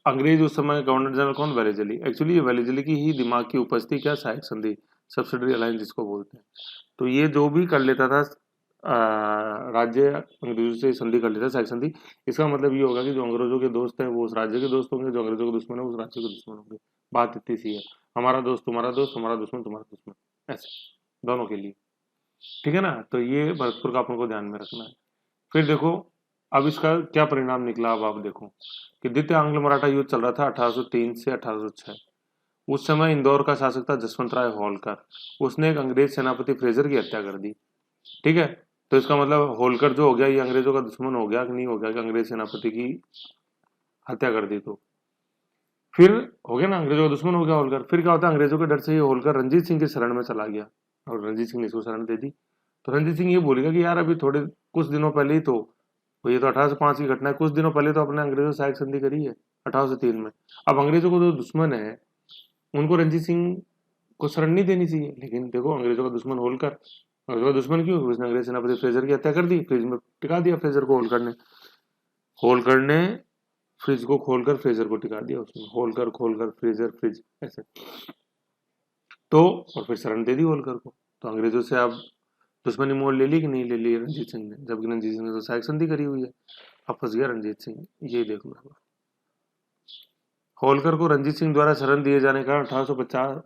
अंग्रेज उस समय गवर्नर जनरल कौन? वेलेजली। एक्चुअली ये वेलेजली की ही दिमाग की उपस्थिति क्या, सहायक संधि, सब्सिडरी अलायंस जिसको बोलते हैं। तो ये जो भी कर लेता था राज्य अंग्रेजों से संधि कर लेता, सहायक संधि। इसका मतलब ये होगा कि जो अंग्रेजों के दोस्त हैं वो उस राज्य के दोस्त होंगे, जो अंग्रेजों के दुश्मन है उस राज्य के दुश्मन होंगे। बात इतनी सी है, हमारा दोस्त तुम्हारा दोस्त, हमारा दुश्मन तुम्हारा दुश्मन, ऐसे दोनों के लिए। ठीक है ना, तो ये भरतपुर का अपन को ध्यान में रखना है। फिर देखो, अब इसका क्या परिणाम निकला, अब आप देखो कि द्वितीय आंग्ल मराठा युद्ध चल रहा था 1803 से 1806। उस समय इंदौर का शासक था जसवंत राय होलकर। उसने एक अंग्रेज सेनापति फ्रेजर की हत्या कर दी। ठीक है, तो इसका मतलब होलकर जो हो गया ये अंग्रेजों का दुश्मन हो गया कि नहीं हो गया, कि अंग्रेज सेनापति की हत्या कर दी। तो फिर हो गया ना, अंग्रेजों का दुश्मन हो गया होलकर। फिर क्या होता है, अंग्रेजों के डर से ये होलकर रंजीत सिंह के शरण में चला गया, और रंजीत सिंह ने इसको शरण दे दी। तो रंजीत सिंह ये बोलेगा कि यार अभी थोड़े कुछ दिनों पहले ही तो, ये तो 1805 की घटना है, कुछ दिनों पहले तो अपने अंग्रेजों से सहायक संधि करी है 1803 में। अब अंग्रेजों को जो दुश्मन है उनको रंजीत सिंह को शरण नहीं देनी चाहिए, लेकिन देखो अंग्रेजों का दुश्मन होलकर, अंग्रेजों का दुश्मन क्यों? उसने अंग्रेज सेनापति फ्रेजर की हत्या कर दी, फ्रिज में टिका दिया फ्रेजर को होलकर ने फ्रिज को खोलकर फ्रेजर को टिका दिया उसमें, होलकर खोलकर फ्रेजर फ्रिज ऐसे। तो और फिर शरण दे दी होलकर को। तो अंग्रेजों से अब दुश्मनी मोड़ ले ली कि नहीं ले ली रंजीत सिंह ने, जबकि रंजीत सिंह ने तो सहायक संधि करी हुई है। अब फंस गया रंजीत सिंह, ये देख लो। होलकर को रंजीत सिंह द्वारा शरण दिए जाने का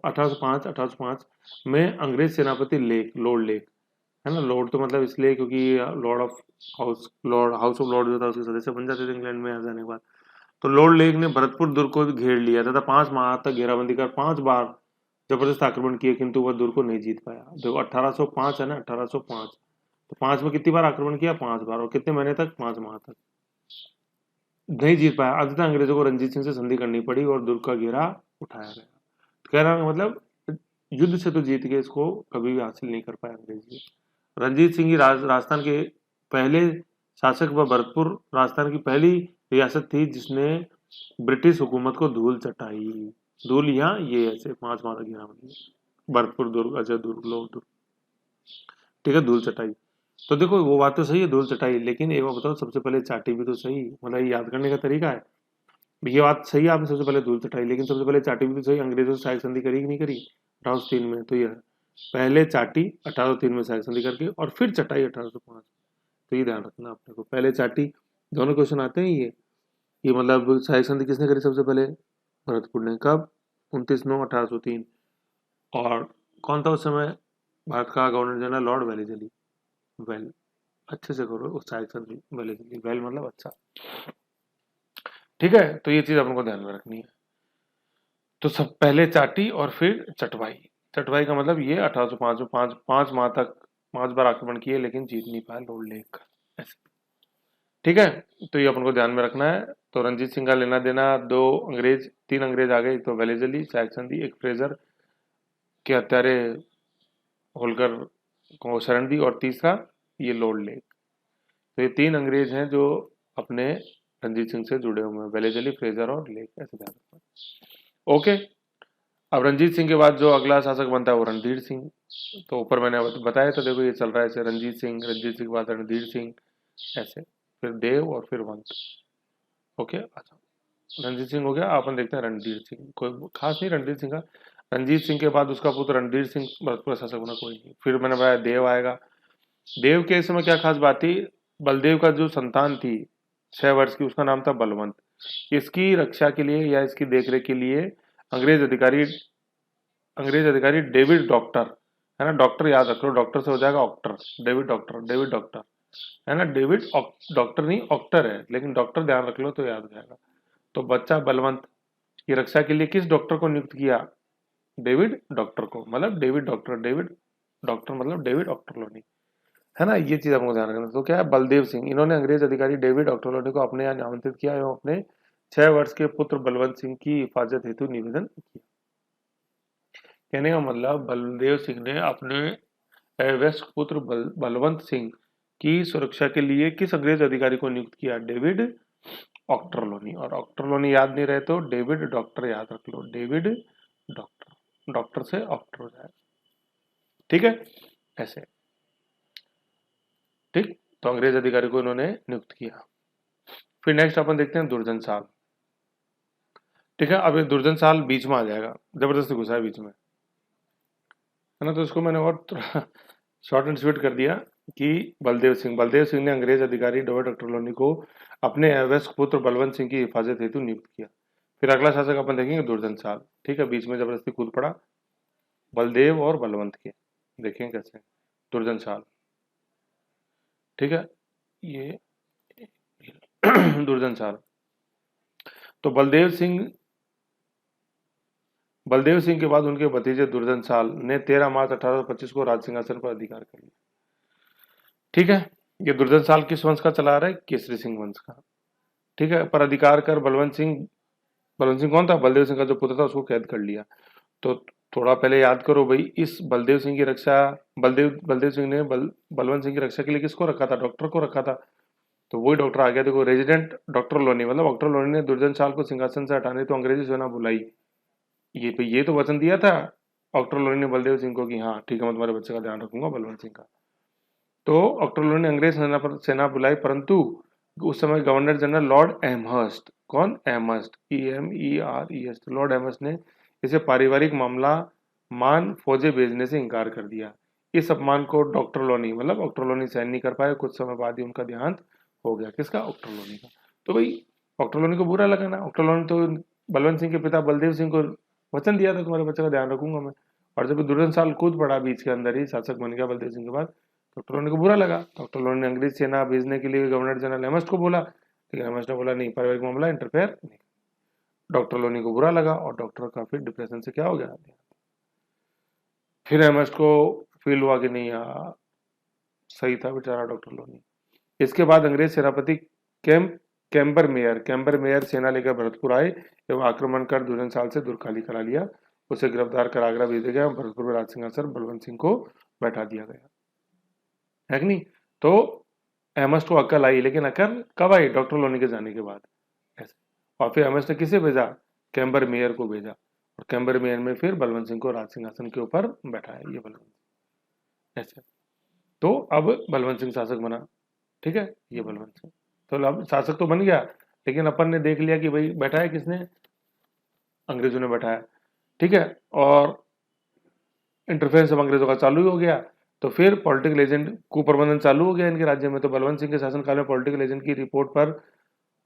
1805 में अंग्रेज सेनापति लॉर्ड लेक, है ना, लॉर्ड तो मतलब इसलिए क्योंकि लॉर्ड हाउस ऑफ लॉर्ड जो था उसके सदस्य बन जाते थे इंग्लैंड में आ जाने के बाद। तो लॉर्ड लेक ने भरतपुर दुर्ग को घेर लिया तथा 5 माह तक घेराबंदी कर 5 बार जबरदस्त आक्रमण किए, किंतु वह दुर्ग को नहीं जीत पाया। देखो 1805 है ना, 1805, तो 5 में कितनी बार आक्रमण किया? 5 बार। और कितने महीने तक? 5 माह तक। नहीं जीत पाया, अंततः अंग्रेजों को रंजीत सिंह से संधि करनी पड़ी और दुर्ग का घेरा उठाया गया। कहना का मतलब युद्ध से तो जीत के इसको कभी भी हासिल नहीं कर पाए अंग्रेज ये। रंजीत सिंह ही राजस्थान के पहले शासक व भरतपुर राजस्थान की पहली रियासत थी जिसने ब्रिटिश हुकूमत को धूल चटाई। धूल यहाँ ये ऐसे 5 माह तक घेरा बनी, भरतपुर दुर्ग, अजय दुर्ग, लोह दुर्ग, ठीक है, धूल चटाई। तो देखो वो बात तो सही है, धूल चटाई, लेकिन एक बात बताओ, सबसे पहले चाटी भी तो सही, मतलब ये याद करने का तरीका है। ये बात सही है, आपने सबसे पहले धूल चटाई, लेकिन सबसे पहले चाटी भी तो सही, अंग्रेजों से सहायक संधि करी कि नहीं करी 1803 में? तो ये है, पहले चाटी 1803 में सहायक संधि करके और फिर चटाई 1805। तो ये ध्यान रखना अपने को, पहले चाटी, दोनों क्वेश्चन आते हैं ये मतलब सहायक संधि किसने करी सबसे पहले? भरतपुर ने। कब? 29/9/1803। और कौन था उस समय भारत का governor general? Lord Wellesley. Well, अच्छे से करो उस सहायक संधि, वेलेस्ली, वेल मतलब अच्छा, ठीक है। तो ये चीज अपन को ध्यान में रखनी है। तो सब पहले चाटी और फिर चटवाई। चटवाई का मतलब ये 1805 में 5 माह तक 5 बार आक्रमण किए लेकिन जीत नहीं पाया लोड लेक, ऐसे, ठीक है। तो ये अपन को ध्यान में रखना है। तो रंजीत सिंह का लेना देना, 3 अंग्रेज आ गए, एक तो वेलेस्ली, सहायक संधि, एक फ्रेजर के हत्यारे होलकर को शरण दी, और तीसरा ये लॉर्ड लेक। तो ये 3 अंग्रेज हैं जो अपने रंजीत सिंह से जुड़े हुए हैं, वेलेस्ली, फ्रेजर और लेक, ऐसे ध्यान रखना। ओके। अब रंजीत सिंह के बाद जो अगला शासक बनता है वो रणधीर सिंह। तो ऊपर मैंने बताया था, देखो ये चल रहा है ऐसे, रंजीत सिंह के बाद रणधीर सिंह, ऐसे, फिर देव और फिर वंश। ओके, अच्छा, रणजीत सिंह हो गया, अपन देखते हैं रणधीर सिंह, कोई खास नहीं रणधीर सिंह का। रणजीत सिंह के बाद उसका पुत्र रणधीर सिंह भरतपुर का शासक बना, कोई नहीं। फिर मैंने बताया देव आएगा। देव के इस समय क्या खास बात थी? बलदेव का जो संतान थी 6 वर्ष की, उसका नाम था बलवंत। इसकी रक्षा के लिए या इसकी देखरेख के लिए अंग्रेज अधिकारी अंग्रेज अधिकारी डेविड डॉक्टर, है ना, डॉक्टर याद रख लो, डॉक्टर से हो जाएगा ऑक्टर, डेविड डॉक्टर, डेविड डॉक्टर, है ना, डेविड डॉक्टर नहीं ऑक्टर है, लेकिन डॉक्टर ध्यान रख लो तो याद हो जाएगा। तो बच्चा बलवंत की रक्षा के लिए किस डॉक्टर को नियुक्त किया? डेविड डॉक्टर को, मतलब डेविड डॉक्टर, डेविड डॉक्टर मतलब डेविड ऑक्टरलोनी, है ना, ये चीज हमको ध्यान रखना। तो क्या है, बलदेव सिंह, इन्होंने अंग्रेज अधिकारी डेविड ऑक्टरलोनी को अपने यहाँ आमंत्रित किया एवं अपने 6 वर्ष के पुत्र बलवंत सिंह की हिफाजत हेतु निवेदन किया। कहने का मतलब बलदेव सिंह ने अपने वयस्क पुत्र बलवंत सिंह की सुरक्षा के लिए किस अंग्रेज अधिकारी को नियुक्त किया? David Ochterlony. और ऑक्टरलोनी याद नहीं रहे तो डेविड डॉक्टर याद रख लो, डेविड डॉक्टर, डॉक्टर से ऑक्टर हो जाए, ठीक है, ऐसे, ठीक। तो अंग्रेज अधिकारी को इन्होंने नियुक्त किया। फिर नेक्स्ट अपन देखते हैं दुर्जन साल, ठीक है। अब ये दुर्जन साल बीच में आ जाएगा, जबरदस्ती घुसा है बीच में, है ना, तो इसको मैंने और शॉर्ट एंड स्वीट कर दिया कि बलदेव सिंह ने अंग्रेज अधिकारी डेविड ऑक्टरलोनी को अपने वयस्क पुत्र बलवंत सिंह की हिफाजत हेतु नियुक्त किया। फिर अगला शासक अपन देखेंगे दुर्जन साल, ठीक है, बीच में जबरदस्ती कूद पड़ा बलदेव और बलवंत के, देखेंगे कैसे दुर्जन साल, ठीक है, ये दुर्जन साल। तो बलदेव सिंह के बाद उनके भतीजे दुर्जन साल ने 13 मार्च 1825 को राज सिंहासन पर अधिकार कर लिया, ठीक है। ये दुर्जन साल किस वंश का चला आ रहा है? केसरी सिंह वंश का, ठीक है। पर अधिकार कर बलवंत सिंह कौन था? बलदेव सिंह का जो पुत्र था, उसको कैद कर लिया। तो थोड़ा पहले याद करो भाई, इस बलदेव सिंह की रक्षा, बलदेव सिंह ने बलवंत सिंह की रक्षा के लिए किसको रखा था? डॉक्टर को रखा था। तो वही डॉक्टर आ गया, देखो, रेजिडेंट डॉक्टर लोनी, मतलब डॉक्टर लोनी ने दुर्जन साल को सिंहासन से हटाने तो अंग्रेजी सेना बुलाई। ये तो वचन दिया था डॉक्टर लोनी ने बलदेव सिंह को कि हाँ ठीक है, मैं तुम्हारे बच्चे का ध्यान रखूंगा, बलवंत सिंह का। तो डॉक्टर लोनी ने अंग्रेज सेना बुलाई, परंतु उस समय गवर्नर जनरल लॉर्ड एमहर्स्ट, कौन? एमहर्स्ट, EMEREST, लॉर्ड एमहर्स्ट ने इसे पारिवारिक मामला मान फौजें भेजने से इनकार कर दिया। इस अपमान को डॉक्टर लोनी, मतलब डॉक्टर लोनी सहन नहीं कर पाए, कुछ समय बाद ही उनका देहांत हो गया। किसका? डॉक्टर लोनी का। तो भाई डॉक्टर लोनी को बुरा लगा ना, डॉक्टर लोनी तो बलवंत सिंह के पिता बलदेव सिंह को वचन दिया था तुम्हारे बच्चे का ध्यान रखूंगा मैं, और जब दुर्जन साल कूद पड़ा बीच के अंदर ही, शासक बन गया बलदेव सिंह के बाद, डॉक्टर लोनी को बुरा लगा। डॉक्टर लोनी ने अंग्रेज सेना भेजने के लिए गवर्नर जनरल एमएस को बोला, लेकिन एमएस ने बोला नहीं, पारिवारिक मामला इंटरफेयर नहीं। डॉक्टर लोनी को बुरा लगा और डॉक्टर का फिर डिप्रेशन से क्या हो गया, फिर एमएस को फील हुआ कि नहीं सही था बेचारा डॉक्टर लोनी। इसके बाद अंग्रेज सेनापति कैम्बर मेयर सेना लेकर भरतपुर आए एवं आक्रमण कर दुर्जनशाल से दूर खाली करा लिया। उसे गिरफ्तार कर आगरा भेज दिया गया। भरतपुर में राज सिंहासन बलवंत सिंह को बैठा दिया गया, है कि नहीं। तो अहमद को अक्ल आई, लेकिन अक्ल कब आई? डॉक्टर लोनी के जाने के बाद ऐसे। और फिर अहमद ने किसे भेजा? कैम्बर मेयर को भेजा, और कैम्बर मेयर में फिर बलवंत सिंह को राज सिंहासन के ऊपर बैठाया, ये बलवंत ऐसे। तो अब बलवंत सिंह शासक बना, ठीक है, ये बलवंत सिंह। तो अब शासक तो बन गया, लेकिन अपन ने देख लिया कि भाई बैठाया किसने? अंग्रेजों ने बैठाया, ठीक है। और इंटरफेरेंस अब अंग्रेजों का चालू ही हो गया। तो फिर पॉलिटिकल एजेंट कुप्रबंधन चालू हो गया इनके राज्य में। तो बलवंत सिंह के शासनकाल में पॉलिटिकल एजेंट की रिपोर्ट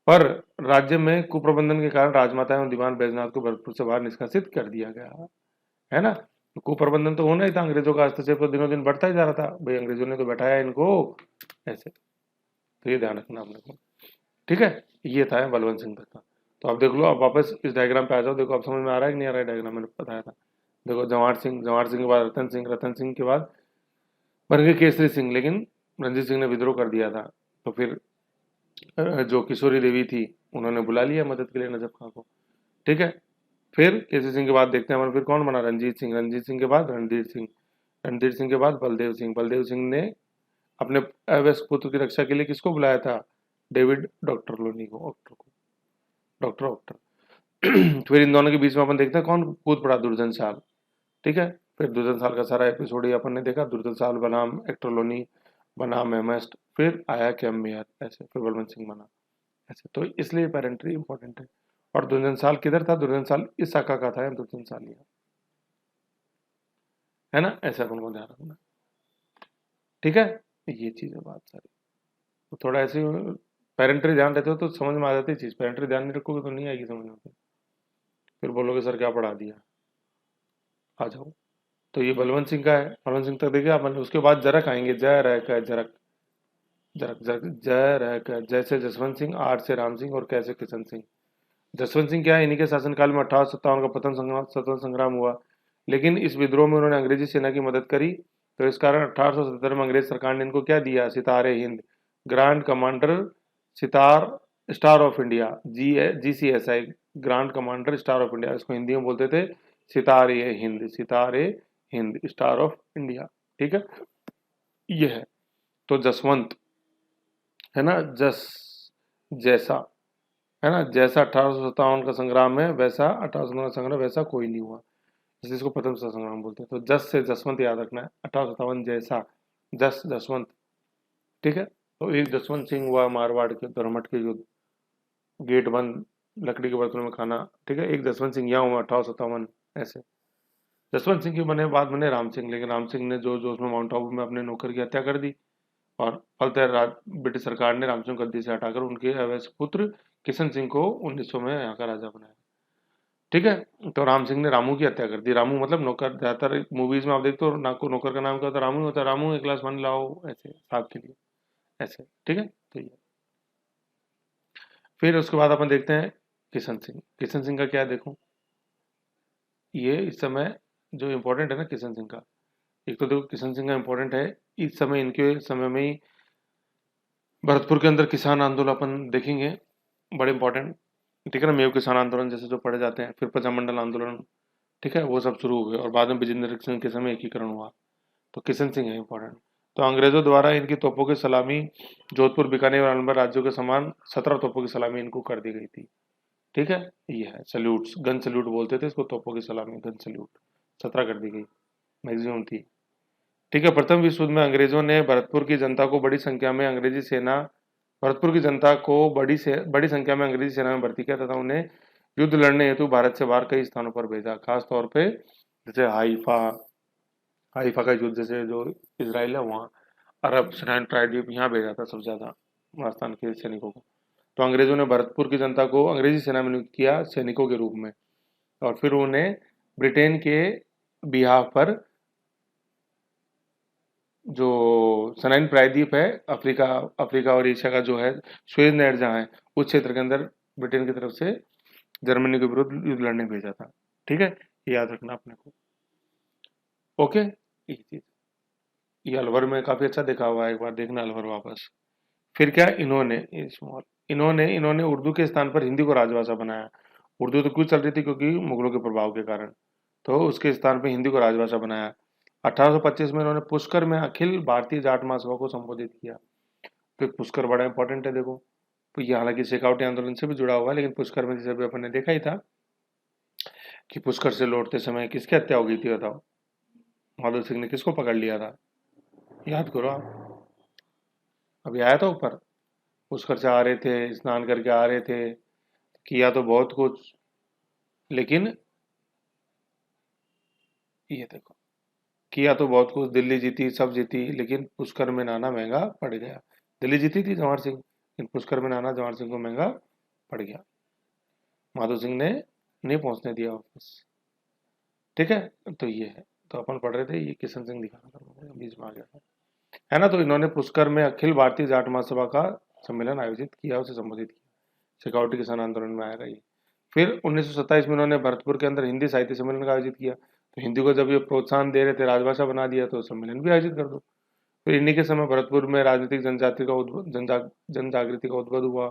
पर राज्य में कुप्रबंधन के कारण राजमाता एवं दीवान बैजनाथ को भरतपुर से बाहर निष्कासित कर दिया गया, है ना। तो कुप्रबंधन तो होना ही था, अंग्रेजों का हस्तक्षेप तो दिनों दिन बढ़ता ही जा रहा था, भाई अंग्रेजों ने तो बैठाया इनको ऐसे। तो ये ध्यान रखना अपने को, ठीक है। ये था बलवंत सिंह तक का। तो अब देख लो, अब वापस इस डायग्राम पे आ जाओ। देखो अब समझ में आ रहा है कि नहीं आ रहा है डायग्राम? मैंने बताया था। देखो जवाहर सिंह के बाद रतन सिंह के बाद बन गए केसरी सिंह, लेकिन रणजीत सिंह ने विद्रोह कर दिया था। तो फिर जो किशोरी देवी थी उन्होंने बुला लिया मदद के लिए नजफ खां को, ठीक है। फिर केसरी सिंह के बाद देखते हैं फिर कौन बना? रंजीत सिंह के बाद रणधीर सिंह के बाद बलदेव सिंह ने अपने अवयस्क पुत्र की रक्षा के लिए किसको बुलाया था? डेविड डॉक्टर लोनी को, डॉक्टर फिर इन दोनों के बीच में अपन देखते हैं कौन कूद पड़ा? दुर्जनशाल, ठीक है। फिर दुर्जनशाल का सारा एपिसोड ही अपन ने देखा। दुर्जनशाल बनाम एक्टर लोनी बनाम एमएस्ट, फिर आया कैम मेयर ऐसे, फिर बलवंत सिंह बना ऐसे। तो इसलिए पेरेंट्री इंपॉर्टेंट है। और दुर्जनशाल किधर था? दुर्जनशाल इस शाखा का था, दुर्जनशाल है ना, ऐसे अपन को ध्यान रखना, ठीक है। ये चीज है बात सारी। तो थोड़ा ऐसे पेरेंट्री ध्यान देते हो तो समझ में आ जाती है चीज, पेरेंट्री ध्यान नहीं रखोगे तो नहीं आएगी समझ में। फिर बोलोगे सर क्या पढ़ा दिया, आ जाओ। तो ये बलवंत सिंह का है, बलवंत सिंह तक देखिए अपन। उसके बाद जरक आएंगे, जय रह का जरक, जरक जरक जय रह का, जैसे जसवंत सिंह, आर से राम सिंह और कैसे किशन सिंह। जसवंत सिंह क्या है? इन्हीं के शासनकाल में 1857 का स्वतंत्र संग्राम हुआ, लेकिन इस विद्रोह में उन्होंने अंग्रेजी सेना की मदद करी। तो इस कारण 1877 में अंग्रेज सरकार ने इनको क्या दिया? सितारे Hind, grand commander sitar, star of India, GCSI, grand commander star of India. इसको हिंदी में बोलते थे सितारे हिंद, सितारे हिंद, स्टार ऑफ इंडिया, ठीक है। ये है। तो जसवंत, है ना, जैसा, है ना, जैसा 1857 का संग्राम है वैसा 1857 का संग्राम वैसा कोई नहीं हुआ, इसलिए इसको प्रथम संग्राम बोलते हैं। तो जस से जसवंत याद रखना है, 1857 जैसा, जसवंत, ठीक है। तो एक जसवंत सिंह हुआ मारवाड़ के धर्मठ के युद्ध, गेट बंद, लकड़ी के बर्तनों में खाना, ठीक है। एक जसवंत सिंह यहाँ हुआ 1857 ऐसे। जसवंत सिंह के बाद बने राम सिंह, लेकिन राम सिंह ने जो जो उसमें माउंट आबू में अपने नौकर की हत्या कर दी, और फलतः ब्रिटिश सरकार ने राम सिंह को गद्दी से हटाकर उनके अवैध पुत्र किशन सिंह को 1900 में यहाँ का राजा बनाया, ठीक है। तो राम सिंह ने रामू की हत्या कर दी। रामू मतलब नौकर, ज्यादातर मूवीज में आप देखते हो ना, को नौकर का नाम क्या होता है? रामू ही होता है। रामू एक गिलास पानी लाओ, ऐसे साहब के लिए ऐसे, ठीक है। तो ये फिर उसके बाद अपन देखते हैं किशन सिंह का क्या है, देखो ये इस समय जो इम्पोर्टेंट है ना किशन सिंह का, एक तो देखो किशन सिंह का इम्पोर्टेंट है इस समय, इनके समय में ही भरतपुर के अंदर किसान आंदोलन अपन देखेंगे, बड़े इंपॉर्टेंट, ठीक है ना। मेव किसान आंदोलन जैसे जो पढ़े जाते हैं, फिर प्रजामंडल आंदोलन, ठीक है, वो सब शुरू हो गए, और बाद में विजेंद्र सिंह के समय एकीकरण हुआ। तो किशन सिंह है इंपॉर्टेंट। तो अंग्रेजों द्वारा इनकी तोपों की सलामी जोधपुर, बीकानेर और अलवर राज्यों के समान 17 तोपों की सलामी इनको कर दी गई थी, ठीक है। ये है सल्यूट्स, गन सल्यूट बोलते थे इसको, तोपों की सलामी गन सल्यूट 17 कर दी गई, मैक्सिमम थी, ठीक है। प्रथम विश्व युद्ध में अंग्रेजों ने भरतपुर की जनता को बड़ी संख्या में अंग्रेजी सेना भरतपुर की जनता को बड़ी संख्या में अंग्रेजी सेना में भर्ती किया तथा उन्हें युद्ध लड़ने हेतु भारत से बाहर कई स्थानों पर भेजा, खास तौर पे जैसे हाइफा का युद्ध, जैसे जो इसराइल है वहाँ, अरब सिनान ट्राइब यहाँ भेजा था सबसे ज्यादा राजस्थान के सैनिकों को। तो अंग्रेजों ने भरतपुर की जनता को अंग्रेजी सेना में नियुक्त किया सैनिकों के रूप में, और फिर उन्हें ब्रिटेन के बिहाफ पर जो सनाइन प्रायद्वीप है, अफ्रीका अफ्रीका और एशिया का जो है स्वेज नहर जहाँ है, उस क्षेत्र के अंदर ब्रिटेन की तरफ से जर्मनी के विरुद्ध युद्ध लड़ने भेजा था, ठीक है। ये याद रखना अपने को, ओके। ये चीज, ये अलवर में काफी अच्छा देखा हुआ है, एक बार देखना अलवर वापस। फिर क्या इन्होंने, ये स्मॉल, इन्होंने इन्होंने उर्दू के स्थान पर हिंदी को राजभाषा बनाया। उर्दू तो क्यों चल रही थी, क्योंकि मुगलों के प्रभाव के कारण, तो उसके स्थान पर हिंदी को राजभाषा बनाया। 1825 में इन्होंने पुष्कर में अखिल भारतीय जाट महासभा को संबोधित किया। तो पुष्कर बड़ा इंपॉर्टेंट है, देखो। तो ये हालांकि शेखावटी आंदोलन से भी जुड़ा हुआ है, लेकिन पुष्कर में जैसे भी अपन ने देखा ही था कि पुष्कर से लौटते समय किसकी हत्या हो गई थी, बताओ। माधो सिंह ने किसको पकड़ लिया था, याद करो आप। अभी आया था ऊपर, पुष्कर से आ रहे थे, स्नान करके आ रहे थे, किया तो बहुत कुछ, लेकिन ये देखो, किया तो बहुत कुछ, दिल्ली जीती, सब जीती, लेकिन पुष्कर में नाना महंगा पड़ गया। दिल्ली जीती थी जवाहर सिंह, लेकिन पुष्कर में नाना जवाहर सिंह को महंगा पड़ गया। माधो सिंह ने नहीं पहुंचने दिया वापस। ठीक है, तो ये है। तो अपन पढ़ रहे थे, ये किशन सिंह दिखा रहा था, बीच में आ गया था, है ना। तो इन्होंने पुष्कर में अखिल भारतीय जाट महासभा का सम्मेलन आयोजित किया, उसे संबोधित किया। शेखावटी किसान आंदोलन में आएगा ये। फिर 1927 में इन्होंने भरतपुर के अंदर हिंदी साहित्य सम्मेलन का आयोजित किया। तो हिंदी को जब ये प्रोत्साहन दे रहे थे, राजभाषा बना दिया, तो सम्मेलन भी आयोजित कर दो। फिर इन्हीं के समय भरतपुर में राजनीतिक जन जागृति का उद्भव हुआ,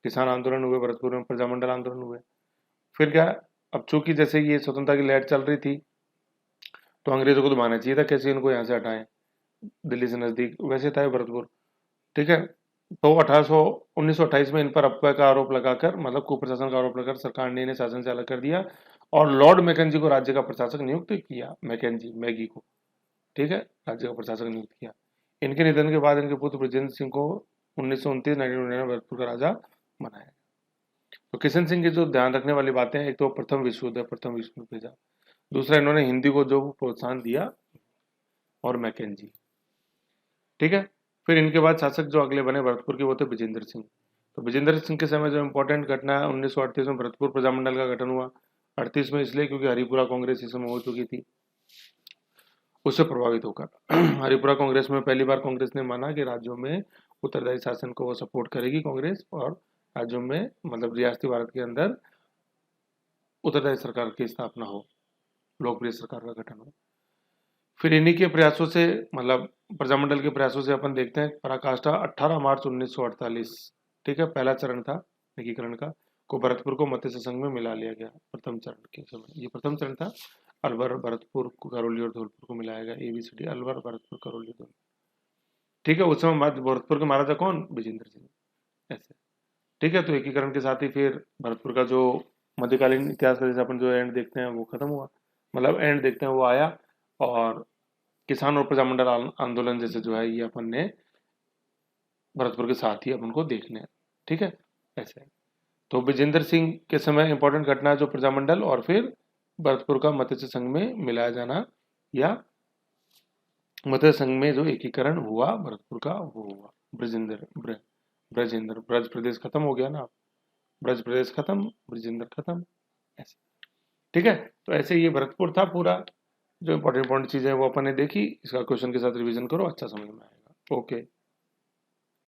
किसान आंदोलन हुए, भरतपुर में प्रजामंडल आंदोलन हुए। फिर क्या, अब चूंकि जैसे ये स्वतंत्रता की लहर चल रही थी, तो अंग्रेजों को दबाना चाहिए था, कैसे इनको यहाँ से हटाएं, दिल्ली से नजदीक वैसे था भरतपुर। ठीक है, तो 1928 में इन पर अपव्यय का आरोप लगाकर, मतलब कुप्रशासन का आरोप लगाकर सरकार ने इन्हें शासन से अलग कर दिया और लॉर्ड मैकेंजी को राज्य का प्रशासक नियुक्त किया। मैगी को, ठीक है, राज्य का प्रशासक नियुक्त किया। इनके निधन के बाद इनके पुत्र ब्रजेंद्र सिंह को 1929 भरतपुर का राजा बनाया। तो किशन सिंह की जो ध्यान रखने वाली बातें हैं, एक तो प्रथम विश्व युद्ध है, प्रथम विश्व युद्ध भेजा। दूसरा, इन्होंने हिंदी को जो प्रोत्साहन दिया, और मैकेंजी। ठीक है, फिर इनके बाद शासक जो अगले बने भरतपुर के, वो थे विजेंद्र सिंह। तो विजेंद्र सिंह के समय जो इंपॉर्टेंट घटना है, 1938 में भरतपुर प्रजामंडल का गठन हुआ। 38 में इसलिए क्योंकि हरिपुरा कांग्रेस इस समय हो चुकी थी, उससे प्रभावित होकर हरिपुरा कांग्रेस में पहली बार कांग्रेस ने माना कि राज्यों में उत्तरदायी शासन को वो सपोर्ट करेगी कांग्रेस, और राज्यों में, मतलब रियासती भारत के अंदर उत्तरदायी सरकार की स्थापना हो, लोकप्रिय सरकार का गठन हो। फिर इन्हीं के प्रयासों से, मतलब प्रजामंडल के प्रयासों से अपन देखते हैं, पराकाष्ठा 18 मार्च 1948, ठीक है, पहला चरण था एकीकरण का, को भरतपुर को मत्स्य संघ में मिला लिया गया प्रथम चरण के समय। ये प्रथम चरण था। अलवर, भरतपुर, करौली और धौलपुर को मिलाया गया, ABCD, अलवर, भरतपुर, करौली, धौलपुर। ठीक है, उस समय भरतपुर के महाराजा कौन, विजेंद्र सिंह, ऐसे। ठीक है, तो एकीकरण के साथ ही फिर भरतपुर का जो मध्यकालीन इतिहास का जैसे अपन जो एंड देखते हैं वो खत्म हुआ, मतलब एंड देखते हैं वो आया, और किसान और प्रजामंडल आंदोलन जैसे जो है, ये अपन ने भरतपुर के साथ ही अपन को देखने हैं। ठीक है, ऐसे। तो विजेंद्र सिंह के समय इंपॉर्टेंट घटना है जो प्रजामंडल और फिर भरतपुर का मत्स्य संघ में मिलाया जाना, या मत्स्य संघ में जो एकीकरण हुआ भरतपुर का, वो हुआ। ब्रजेंद्र, ब्रज प्रदेश खत्म हो गया ना, ब्रज प्रदेश खत्म, ब्रजेंद्र खत्म, ऐसे। ठीक है, तो ऐसे ये भरतपुर था पूरा। जो इंपॉर्टेंट चीजें वो अपन ने देखी, इसका क्वेश्चन के साथ रिवीजन करो, अच्छा समझ में आएगा। ओके।